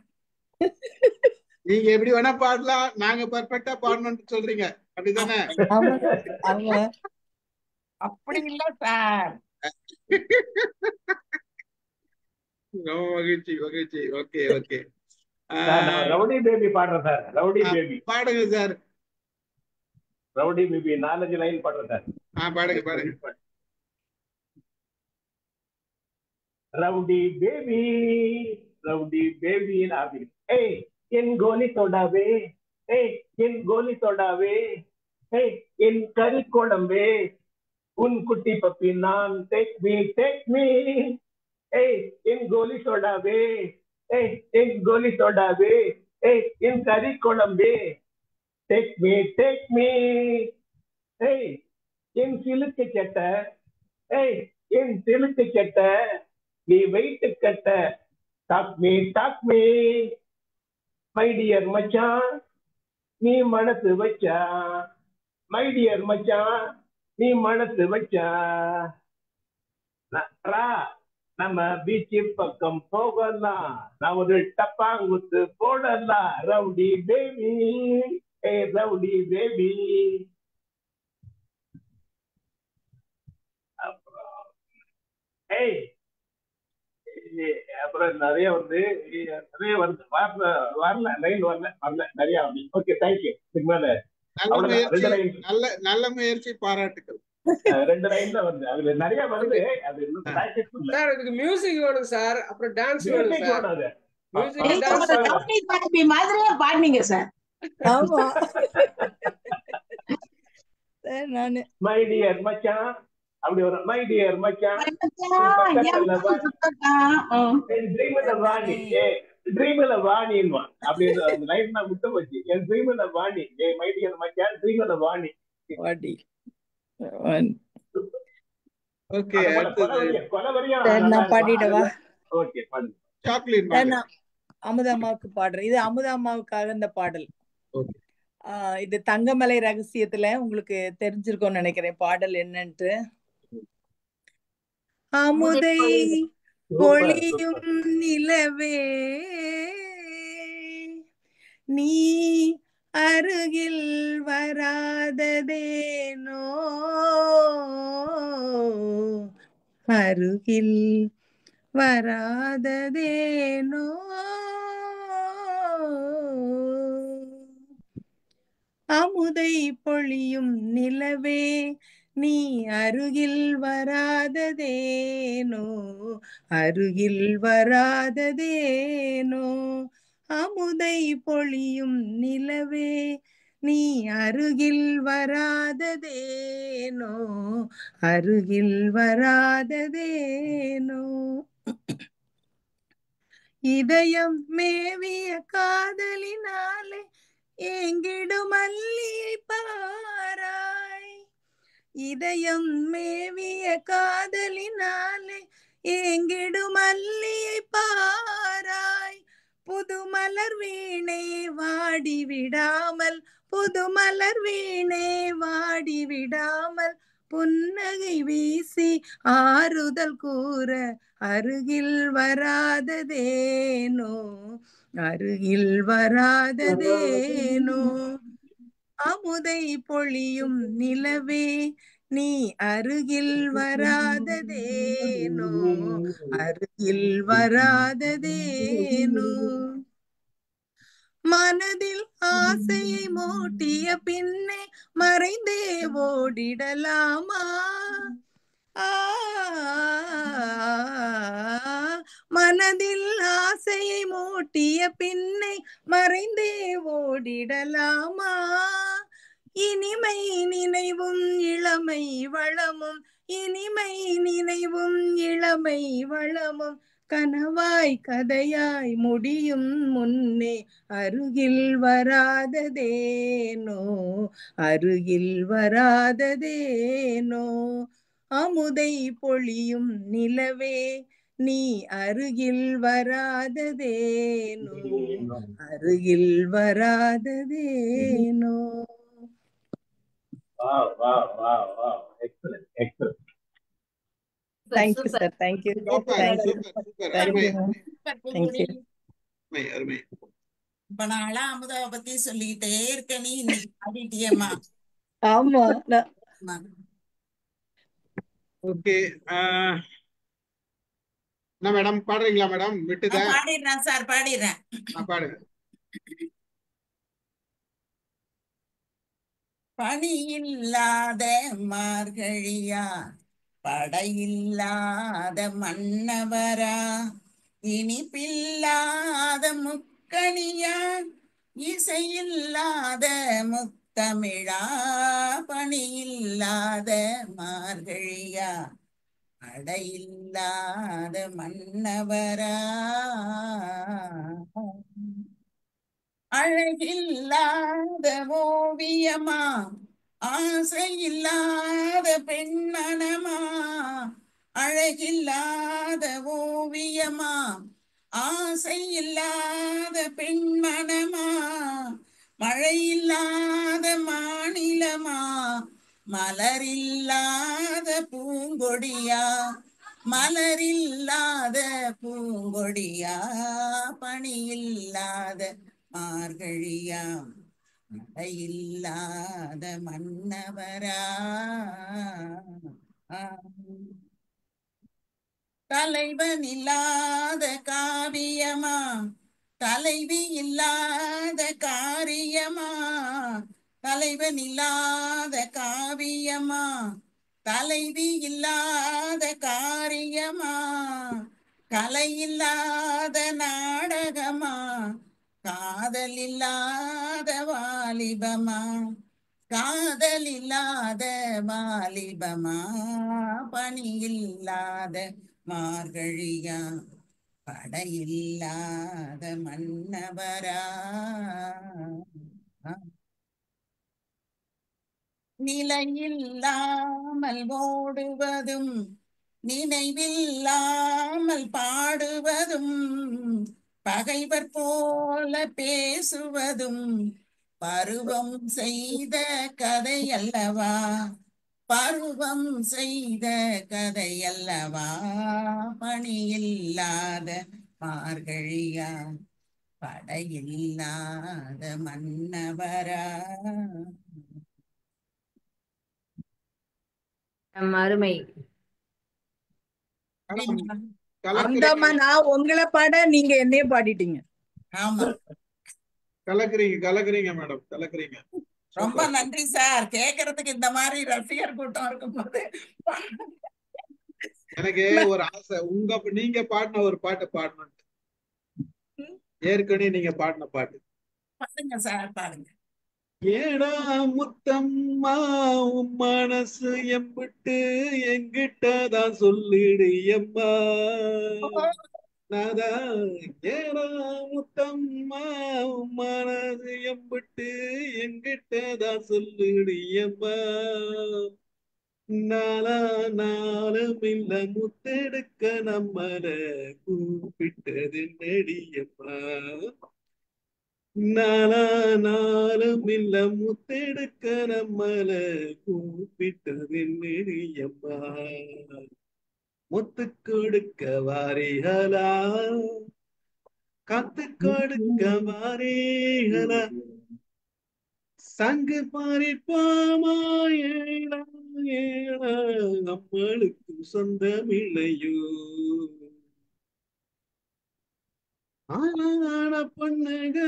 நீங்க எப்படி வேணா பாடலாம், நாங்க பெர்ஃபெக்ட்டா பாடணும்னு சொல்றீங்க, அப்படிதானே? அப்படி இல்ல சார். மகிழ்ச்சி மகிழ்ச்சி. Okay okay. ரவுடி பேபி பாடுறேன் சார். ரவுடி பேபி பாடுங்க சார். ரவுடி பேபி 4 லைன் பாடுறேன் சார். பாடுங்க பாடுங்க. ரவுடி பேபி ரவுடி பேபி அப்படின்னு. ஏய் என் கோலி தொடாவே, ஏய் என் கோலி தொடாவே, ஏய் என் கறி குழம்பே, உன் குட்டி பப்பி நான், டேக் மீ டேக் மீ. ஏய் என் கோலி தொடாவே, ஏய் என் கோலி தொடாவே, ஏய் என் கறி குழம்பே, டேக் மீ டேக் மீ. ஏய் என் சிலுக்கு கெட்ட, ஏய் என் சிலுக்கு கெட்ட, நீ வெயிட்டு கட்ட, டாக் மீ. மை டியர் மச்சான் நீ மனசு வச்சா, மை டியர் மச்சான் நீ மனசு வச்சா, நம்ம பீச்சு பக்கம் போகலாம், நான் ஒரு டப்பாங்குத்து போடலாம். ரவுடி பேபி, ஏ ரவுடி பேபி. அப்புறம் ஏய் அப்புறம் நிறைய வருது வரல லைன் வரல நிறைய. Okay thank you. இதுக்கு மேல நல்ல முயற்சி, பாராட்டுக்கள். 2 லைன் தான் வருது, அதுல நிறைய வருது. அது சார் இதுக்கு மியூசிக் வேணும் சார், அப்புறம் டான்ஸ் வேணும் சார். மியூசிக் டான்ஸ் மாதிரியே பாடுனீங்க சார். ஆமா சார். நானு மை டியர் மச்சான் அப்படி வரும். மை டியர் மச்சான் வாணி, ட்ரீம்ல வாணின்வா அப்படின்னு அந்த லைன் தான் விட்டு போச்சு. என் ட்ரீம்ல வாணி, மை டியர் மச்சான் ட்ரீம்ல வாணி. ஓகே நான் பாடிடவா? ஓகே பாடு. சாக்லேட் நான் அமுதாமாவுக்கு பாடுறேன். இது அமுதாமாவுக்காக இந்த பாடல். இது தங்கமலை ரகசியத்துல உங்களுக்கு தெரிஞ்சிருக்கும்னு நினைக்கிறேன் பாடல் என்னன்ட்டு. அமுதை பொழியும் நிலவே நீ அருகில் வராததேனோ அருகில் வராததேனோ அமுதை பொழியும் நிலவே நீ அருகில் வராததேனோ அருகில் வராததேனோ அமுதை பொழியும் நிலவே நீ அருகில் வராததேனோ அருகில் வராததேனோ இதயம் மேவிய காதலினாலே ஏங்கிடும் மல்லியை பாராய் இதயம் மேவிய காதலினாலே ஏங்கிடும் மல்லியை பாராய் புதுமலர் வீணே வாடி விடாமல் புதுமலர் வீணே வாடி விடாமல் புன்னகை வீசி ஆறுதல் கூற அருகில் வராததேனோ அருகில் வராததேனோ அமுதை பொழியும் நிலவே நீ அருகில் வராததேனோ அருகில் வராததேனோ மனதில் ஆசையை மூட்டிய பின்னே மறைந்தே ஓடிடலாமா மனதில் ஆசையை மூட்டிய பின்னை மறைந்தே ஓடிடலாமா இனிமை நினைவும் இளமை வளமும் இனிமை நினைவும் இளமை வளமும் கனவாய் கதையாய் முடியும் முன்னே அருகில் வராததேனோ அருகில் வராததேனோ அமுதை பொழியும் நிலவே நீ அருகில் வராததேனோ அருகில் வராததேனோ Thank you, sir. Thank you. Thank you. Thank you. Thank you. இப்ப நாளா அமுதாவை பத்தி சொல்லிக்கிட்டே இருக்க நீ இன்னைக்கு பாடிட்டியம்மா. ஆமா ஓகே என்ன மேடம் பாடுறீங்களா மேடம்? விட்டுத பாடிடுறேன் சார், பாடிடுறேன். பாடுங்க. பனி இல்லாத மார்கழியா படையில்லாத மன்னவரா இனிப்பில்லாத முக்கணியா இசையில்லாத முத்தமிழா பணியில்லாத மார்கழியா அடையில்லாத மன்னவரா அழகில்லாத ஓவியமா ஆசையில்லாத பெண்மனமா அழகில்லாத ஓவியமா ஆசையில்லாத பெண்மனமா மழையில்லாத மாநிலமா மலரில்லாத பூங்கொடியா மலரில்லாத பூங்கொடியா பணியில்லாத மார்கழியா மழையில்லாத மன்னவரா தலைவன் இல்லாத காவியமா தலைவி இல்லாத காரியமா தலைவன் இல்லாத காவியமா தலைவி இல்லாத காரியமா கலை இல்லாத நாடகமா காதல் இல்லாத வாலிபமா காதல் இல்லாத வாலிபமா பணியில்லாத மார்கழியா படையில்லாத மன்னவரா நிலையில்லாமல் ஓடுவதும் நினைவில்லாமல் பாடுவதும் பகைவர் போல பேசுவதும் பருவம் செய்த கதை அல்லவா பருவம் செய்த கதை அல்லவா பணியில்லாத மார்கழியா படையில்லாத மன்னவரா. அருமை. அந்தம்மா நான் உங்களை பாட நீங்க என்னைய பாடிட்டீங்க. ஆமா, கலக்குறீங்க மேடம், கலக்குறீங்க. ரொம்ப நன்றி சார். கேக்குறதுக்கு இந்த மாதிரி ரசிகர் கூட்டம் இருக்கும்போது எனக்கு ஒரு ஆசை, நீங்க பாடின ஒரு பாட்டு பாடணும். ஏற்கனவே நீங்க பாடின பாட்டு பாருங்க சார், பாருங்க. ஏடா முத்தம்மா உன் மனசு எம்பிட்டு எங்கிட்டதான் சொல்லிடு எம்மா நாதா. ஏடா முத்தம்மா உன் மனசு எம்பிட்டு எங்கிட்டதான் சொல்லிடு எம்மா. நாளா நாளும் இல்ல முத்தெடுக்க நம்மள கூப்பிட்டது நடியம்மா. நாளா நாளும் இல்ல முத்தெடுக்க நம்மள கூப்பிட்டது நெடியம்மா. முத்து கொடுக்க வாரிகளா, காத்து கொடுக்க வாரிகளா, சங்கு பாரிப்பாமா ஏழா ஏழா நம்மளுக்கு சொந்தமில்லையோ. ஆன பண்ணுங்க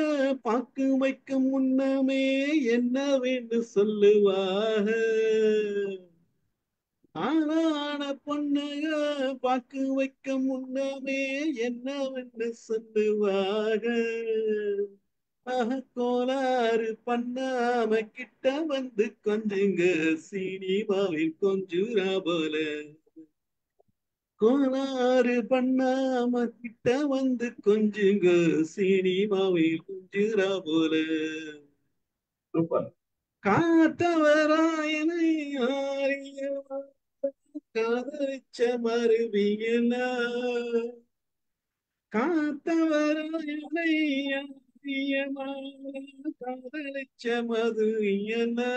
பாக்கு வைக்கும் முன்னமே என்ன வேண்டு சொல்லுவாக. ஆன பொண்ணுங்க பாக்கு வைக்க முன்னமே என்ன வேண்டு சொல்லுவாக. கோளாறு பண்ணாம கிட்ட வந்து கொஞ்சுங்க சீனிமாவில் கொஞ்சுரா போல. கோளாறு பண்ணாம கிட்ட வந்து கொஞ்சுங்க சீனிமாவில் கொஞ்சுரா போல. காத்தவராயனை காதலிச்ச மருவியலா. காத்தவராயனை காதலிச்ச மதுவியலா.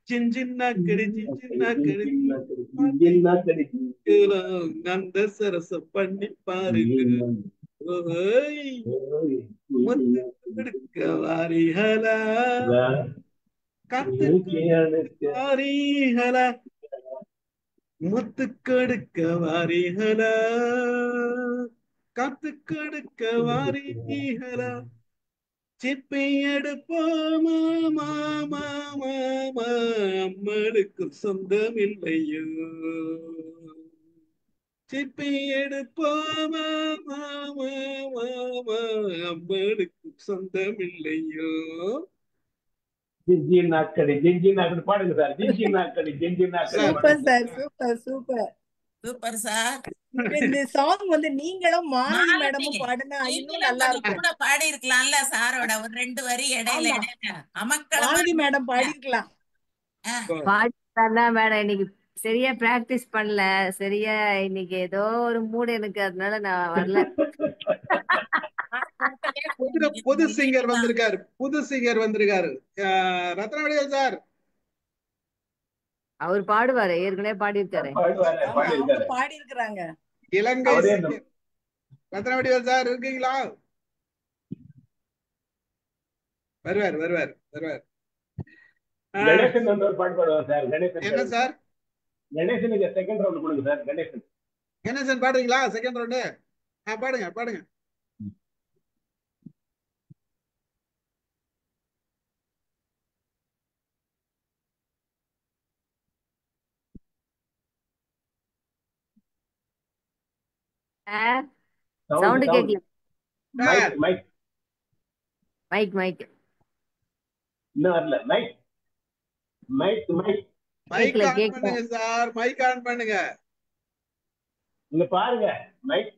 சின்ன அந்த சரச பண்ணி பாருங்க. முத்து கொடுக்க வாரிகளா, காத்து வாரிகளா, முத்து கொடுக்க வாரிகளா, காத்து கொடுக்க வாரிகளா. சிப்பை எடுப்போமா மாமா மாமா அம்மளுக்கு சொந்தம் இல்லையோ. சிப்பை எடுப்போமா மாமா மாமா அம்மளுக்கு சொந்தம் இல்லையோ. ஜிஞ்சி நாக்கடி பாடுங்க சார். ஜிஞ்சி நாக்கடி super sir, super super super sir. இந்த சாங் வந்து நீங்களும் மாலதி மாலதி, மேடமும் பாடுனா இன்னும் நீங்களும் நல்லா கொஞ்சம் இருக்கும். கூட பாடி இருக்கலாம்ல சாரோட ஒரு 2 வரி இடையில ஆமா, இடையில. அமக்களமா மாலதி மேடம் பாடிருக்கலாம். பாடினா மேடம் இன்னைக்கு சரியா பிராக்டிஸ் பண்ணல. சரியா இன்னைக்கு ஏதோ ஒரு மூடு எனக்கு, அதனால நான் வரல. புது சிங்கர் வந்திருக்காரு, புது சிங்கர் வந்திருக்காரு. ரத்னவடிவேல் சார் அவர் பாடுவாரு, ஏற்கனவே பாடியிருக்காரு. அவங்க பாடி இருக்கிறாங்க. இலங்கை சிங்கர் ரத்னவடிவேல் சார் இருக்கீங்களா? வருவார் வருவார் வருவார். கணேசன் வந்து ஒரு பாட்டு பாடுவார் சார். கணேசன் என்ன சார்? கணேசனுக்கு செகண்ட் ரவுண்ட் கொடுங்க சார். கணேசன் பாடுறீங்களா செகண்ட் ரவுண்டு? பாடுங்க பாடுங்க. சவுண்ட் கேட்கல. மைக் மைக் மைக் இன்னும் வரல. மைக் ஆன் பண்ணுங்க சார், மைக் ஆன் பண்ணுங்க. இங்க பாருங்க, மைக்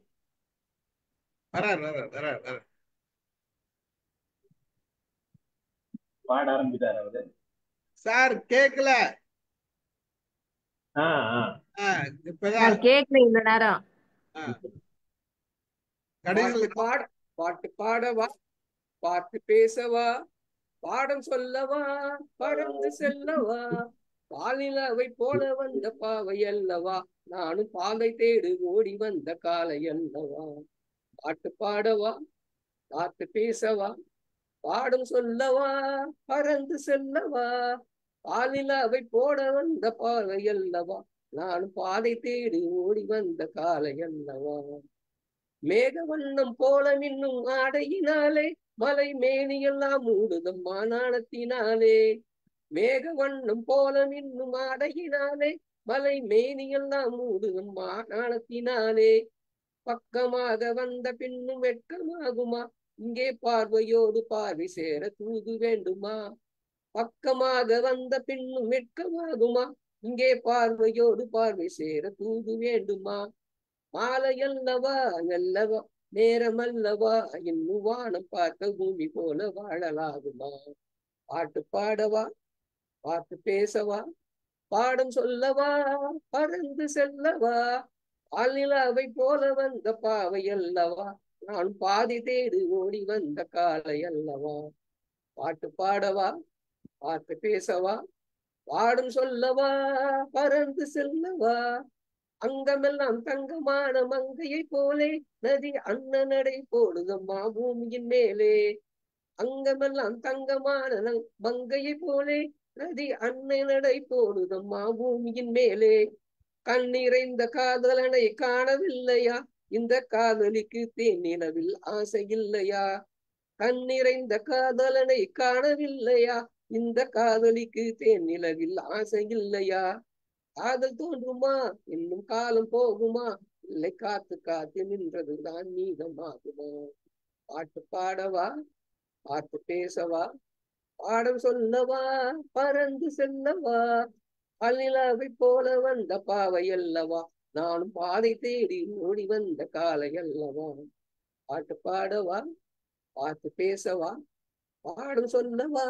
வரார் வரார் வரார் வரார். பாட ஆரம்பிச்சார் அவரு. சார் கேக்கல. இப்பதான் கேக்கல இந்த நேரம். பாட்டு பாடவா, பாட்டு பேசவா, பாடம் சொல்லவா, பறந்து செல்லவா, பாலிலாவை போல வந்த பாவை அல்லவா, நானும் பாதை தேடு ஓடி வந்த காலை அல்லவா. பாட்டு பாடவா, பார்த்து பேசவா, பாடும் சொல்லவா, பறந்து செல்லவா, பாலிலாவை போட வந்த பாவை அல்லவா, நானும் பாதை தேடி ஓடி வந்த காலை அல்லவா. மேக வண்ணம் போல மின்னும் ஆடையினாலே மலை மேனியெல்லாம் மூடுதம்மா நாணத்தினாலே. மேக வண்ணம் போல மின்னும் ஆடையினாலே மலை மேனியெல்லாம் மூடுதம்மா நாணத்தினாலே. பக்கமாக வந்த பின்னும் வெட்கமாகுமா, இங்கே பார்வையோடு பார்வை சேர தூது வேண்டுமா. பக்கமாக வந்த பின்னும் வெட்கமாகுமா, இங்கே பார்வையோடு பார்வை சேர தூது வேண்டுமா. மாலையல்லவா நல்லவா நேரமல்லவா, இன்னும் வானம் பார்க்க பூமி போல வாழலாகுமா. பாட்டு பாடவா, பார்த்து பேசவா, பாடம் சொல்லவா, பறந்து செல்லவா, பால்நிலாவை போல வந்த பாவை அல்லவா, நான் பாதி தேடி ஓடி வந்த காலை அல்லவா. பாட்டு பாடவா, பார்த்து பேசவா, பாடும் சொல்லவா, பறந்து செல்லவா, அங்கமெல்லாம் தங்கமான மங்கையை போலே நதி அண்ணனடை போடுதம்மா பூமியின் மேலே. அங்கமெல்லாம் தங்கமான மங்கையை போலே நதி அண்ணனடை போடுதம்மா பூமியின் மேலே. கண்ணிறைந்த காதலனை காணவில்லையா, இந்த காதலிக்கு தேனிலவில் ஆசை இல்லையா. கண்ணிறைந்த காதலனை காணவில்லையா, இந்த காதலிக்கு தேனிலவில் ஆசை இல்லையா. காதல் தோன்றுமா, இன்னும் காலம் போகுமா, இல்லை காத்து காத்து நின்றதுதான் மீதமாகுமா. பாட்டு பாடவா, பார்த்து பேசவா, பாடம் சொல்லவா, பறந்து செல்லவா, அல்நிலாவை போல வந்த பாவை அல்லவா, நானும் பாதை தேடி ஓடி வந்த காலை அல்லவா. பாட்டு பாடவா, பார்த்து பேசவா, பாடும் சொல்லவா,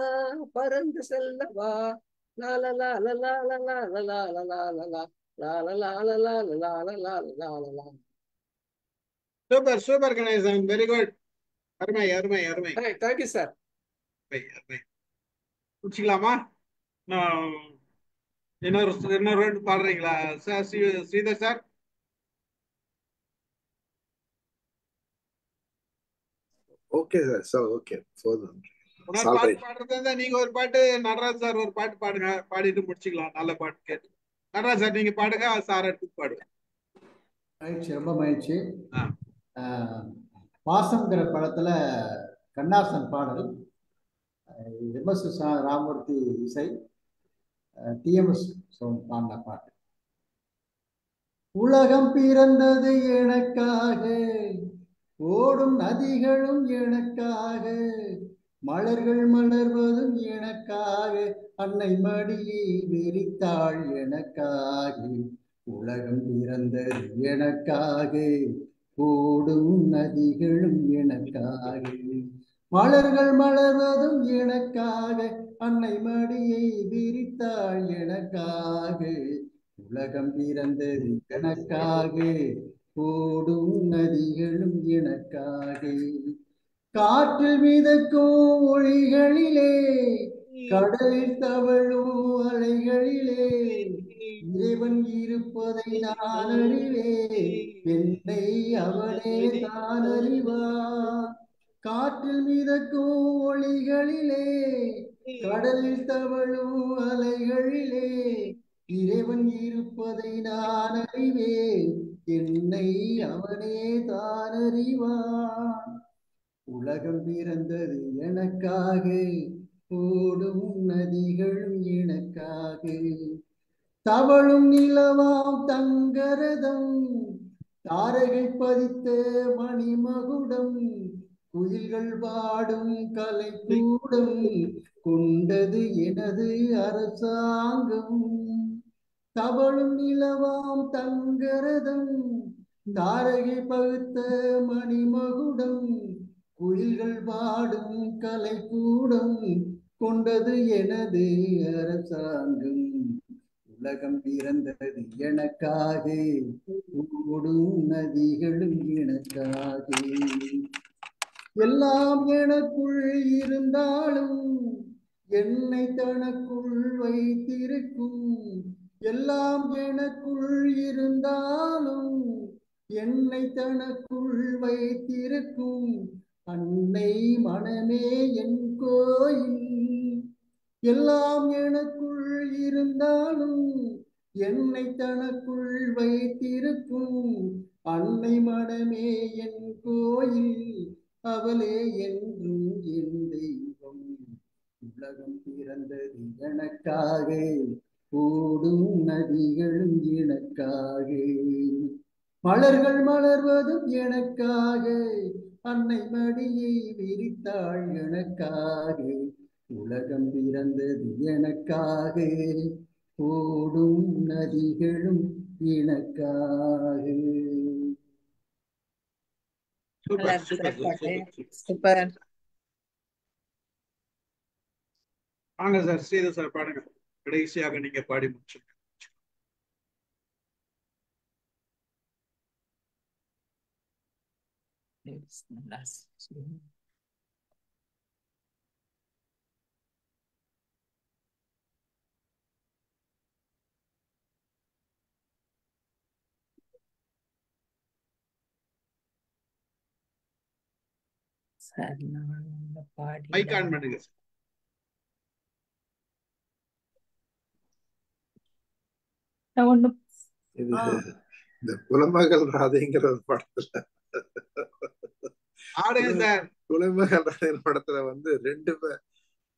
பறந்து செல்லவா, super super Ganesan, very good. அருமை அருமை அருமை. Thank you sir. முடிச்சுக்கலாமா? இன்னொரு ரெண்டு பாடுறீங்களா sir? Sridhar sir. Okay sir. Sir okay போதும். இன்னொரு பாட்டு பாடுறது இருந்தா நீங்க ஒரு பாட்டு, நடராஜ் சார் ஒரு பாட்டு பாடுங்க, பாடிட்டு முடிச்சுக்கலாம். நல்ல பாட்டு கேட்டு. நடராஜ் சார் நீங்க பாடுங்க, சார் எடுத்து பாடுங்க. மகிழ்ச்சி, ரொம்ப மகிழ்ச்சி. பாசம்ங்கிற படத்துல கண்ணாசன் பாடல், எம்எஸ் ராமூர்த்தி இசை, டிஎம்எஸ் பாடின பாட்டு. உலகம் பிறந்தது எனக்காக, ஓடும் நதிகளும் எனக்காக, மலர்கள் மலர்வதும் எனக்காக, அன்னை மடியை விரித்தாள் எனக்காக. உலகம் பிறந்தது எனக்காக, ஓடும் நதிகளும் எனக்காக, மலர்கள் மலர்வதும் எனக்காக, அன்னை மடியை விரித்தாள் எனக்காக. உலகம் பிறந்தது எனக்காக, ஓடும் நதிகளும் எனக்காக. காற்றில் மிதக்கும் ஒளிகளிலே, கடலில் தவழும் அலைகளிலே, இறைவன் இருப்பதை நான் அறிவேன், என்னை அவனே தான் அறிவான். காற்றில் மிதக்கும் ஒளிகளிலே, கடலில் தவழும் அலைகளிலே, இறைவன் இருப்பதை நான் அறிவேன், என்னை அவனே தான் அறிவான். உலகம் பிறந்தது எனக்காக, ஓடும் நதிகளும் எனக்காக. தவழும் நிலவாம் தங்கரதம், தாரகை பதித்த மணிமகுடம், குயில்கள் பாடும் கலைக்கூடம், கொண்டது எனது அரசாங்கம். தவழும் நிலவாம் தங்கரதம், தாரகை பகுத்த மணிமகுடம், குயில்கள் பாடும் கலைக்கூடம், கொண்டது எனது அரசாங்கம். உலகம் பிறந்தது எனக்காக, ஓடும் நதிகளும் எனக்காக. எல்லாம் எனக்குள் இருந்தாலும் என்னை தனக்குள் வைத்திருக்கும், எல்லாம் எனக்குள் இருந்தாலும் என்னை தனக்குள் வைத்திருக்கும், அன்னை மனமே என் கோயில், எல்லாம் எனக்குள் இருந்தாலும் என்னை தனக்குள் வைத்திருக்கும் அன்னை மனமே என் கோயில், அவளே என்றும் என் தெய்வம். உலகம் பிறந்தது எனக்காக, ஓடும் நதிகளும் எனக்காக, மலர்கள் மலர்வதும் எனக்காக, அன்னை மடியை விரித்தாள் எனக்காக. உலகம் பிறந்தது எனக்காக, ஓடும் நதிகளும் எனக்காக. Super super super. சூப்பர். வாங்க சார், ஸ்ரீதர் சார் பாடுங்க. கடைசியாக நீங்க பாடி முடிச்சுங்க. மைக் ஆன் பண்ணுங்க சார். இது இந்த குலமகள் ராதைங்கிற ஒரு படத்துல ஆடுங்க சார். குலமகள் ராதை படத்துல வந்து ரெண்டு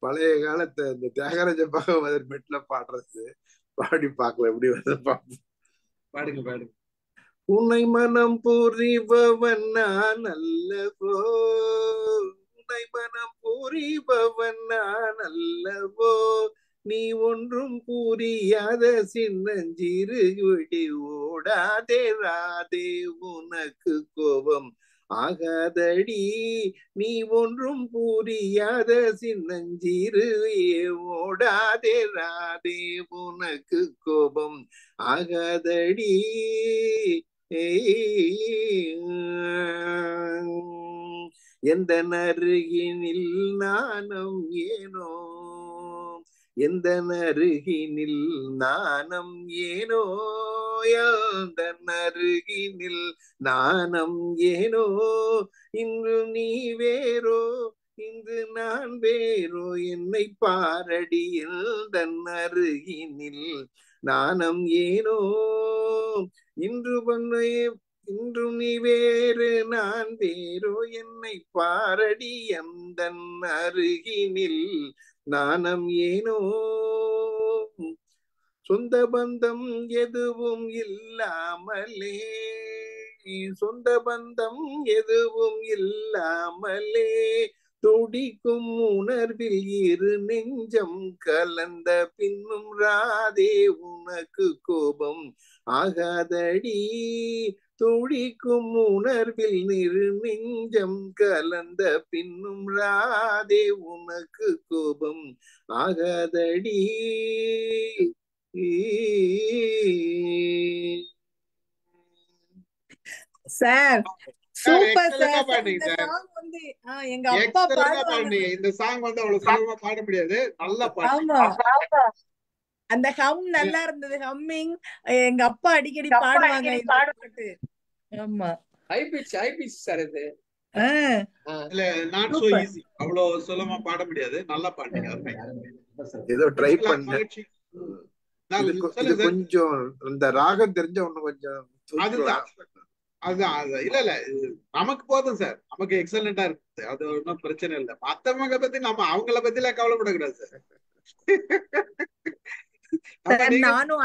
பழைய காலத்தை இந்த தியாகராஜ பகவதர் மெட்ல பாடுறது பாடி பார்க்கல, எப்படி வந்து பார்ப்போம். பாடுங்க பாடுங்க. உன்னை மனம் புரிபவன் நான் அல்லவோ, உன்னை மனம் புரிபவன் நான் அல்லவோ, நீ ஒன்றும் புரியாத சின்னஞ்சிறு விடி ஓடாதே ராதே, உனக்கு கோபம் ஆகாதடி, நீ ஒன்றும் புரியாத சின்னஞ்சிறு ஓடாதே ராதே, உனக்கு கோபம் ஆகாதடி. எந்த அருகினில் நாணம் ஏனோ, எந்த அருகினில் நாணம் ஏனோ, எந்த அருகினில் நாணம் ஏனோ, இன்று நீ வேறோ இன்று நான் வேறோ, என்னை பாரடி எந்த அருகினில் நாணம் ஏனோ, இன்று நீ வேறு நான் வேறோ, என்னை பாரடி அந்த அருகினில் நாணம் ஏனோ, சொந்த பந்தம் எதுவும் இல்லாமலே, சொந்த பந்தம் எதுவும் இல்லாமலே, துடிக்கும் உணர்வில் இரு நெஞ்சம் கலந்த பின்னும் ராதே, உனக்கு கோபம் ஆகாதடி, துடிக்கும் உணர்வில் இரு நெஞ்சம் கலந்த பின்னும் ராதே, உனக்கு கோபம் ஆகாதடி. Sir super sir. இந்த சாங் வந்து எங்க அப்பா பாடுவாங்க. இந்த சாங் வந்து அவ்வளவு சுலபமா பாட முடியாது, நல்லா பாடுங்க. ஆமா, அந்த ஹம் நல்லா இருந்தது. ஹம்மிங் எங்க அப்பா அடிக்கடி பாடுவாங்க இந்த பாட்டு. ஆமா, ஹை பிச் சார் இது. இல்ல நாட் சோ ஈஸி, அவ்வளவு சுலபமா பாட முடியாது, நல்லா பாடுங்க. ஏதோ ட்ரை பண்ணேன். இது கொஞ்சம் இந்த ராகம் தெரிஞ்ச ஒண்ணு கொஞ்சம் அதுதான் இல்ல இல்ல நமக்கு போதும் சார், நமக்கு எக்ஸலண்டா இருக்கு, அது ஒன்றும் பிரச்சனை இல்லை. மத்தவங்க பத்தி நம்ம அவங்கள பத்தி எல்லாம் கவலைப்படக்கூடாது சார். நானும்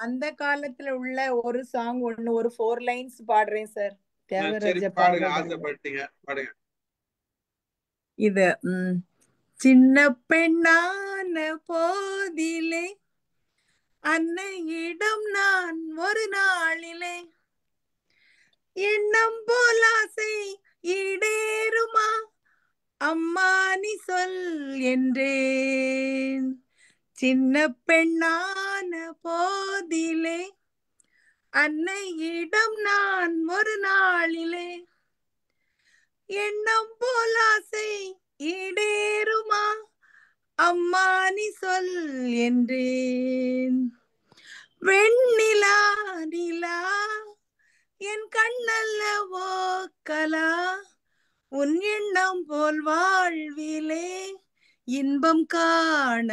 அந்த காலத்துல உள்ள ஒரு சாங் ஒண்ணு, ஒரு 4 லைன்ஸ் பாடுறேன் சார். தியாகராஜ பாடுங்க, ஆசைப்பட்டீங்க பாடுங்க. இது சின்ன பெண்ணான போதிலே அன்னையிடம் நான் ஒரு நாளிலே, எண்ணம் போல் ஆசை ஈடேறுமா அம்மா நீ சொல் என்றேன். சின்ன பெண்ணான போதிலே அன்னையிடம் நான் ஒரு நாளிலே, எண்ணம் போல் ஆசை ஈடேறுமா அம்மா நீ சொல் என்றேன். வெண்ணிலா நிலா என் கண்ணல்லவோ கலா, உன் எண்ணம் போல் வாழ்விலே இன்பம் காணலாம்.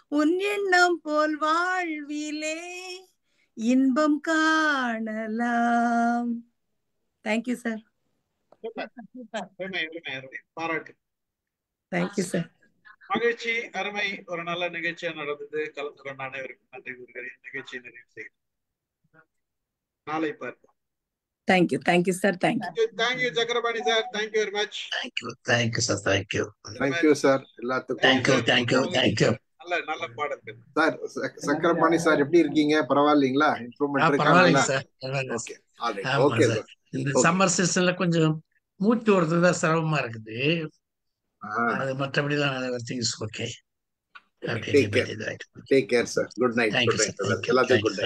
உன் எண்ணம் போல் வாழ்விலே இன்பம் காணலாம். Thank you sir. பாராட்டு. Thank you sir. மகிழ்ச்சி, அருமை. ஒரு நல்ல நிகழ்ச்சியா நடந்தது. கலந்து கொண்ட அனைவருக்கும் நன்றி கூறுகிறேன். நிகழ்ச்சி நிறைவு செய்கிறேன். நாளை பார்ப்போம். Thank you sir. Thank you Chakrapani sir. Thank you very much. Thank you sir. Thank you sir. எல்லாத்துக்கும் நல்ல பாடல் சார். சக்கரபாணி சார் எப்படி இருக்கீங்க? பரவாயில்லைங்களா? இம்ப்ரூவ்மெண்ட் பரவாயில்லைங்க இருக்கா? சார். Okay okay sir. இந்த சம்மர் சீசன்ல கொஞ்சம் மூச்சு ஓடுறதுதான் சிரமமா இருக்குது. அது மற்றபடிதான் everything is okay. Take care sir. Good night. எல்லாத்துக்கும் குட் நைட்.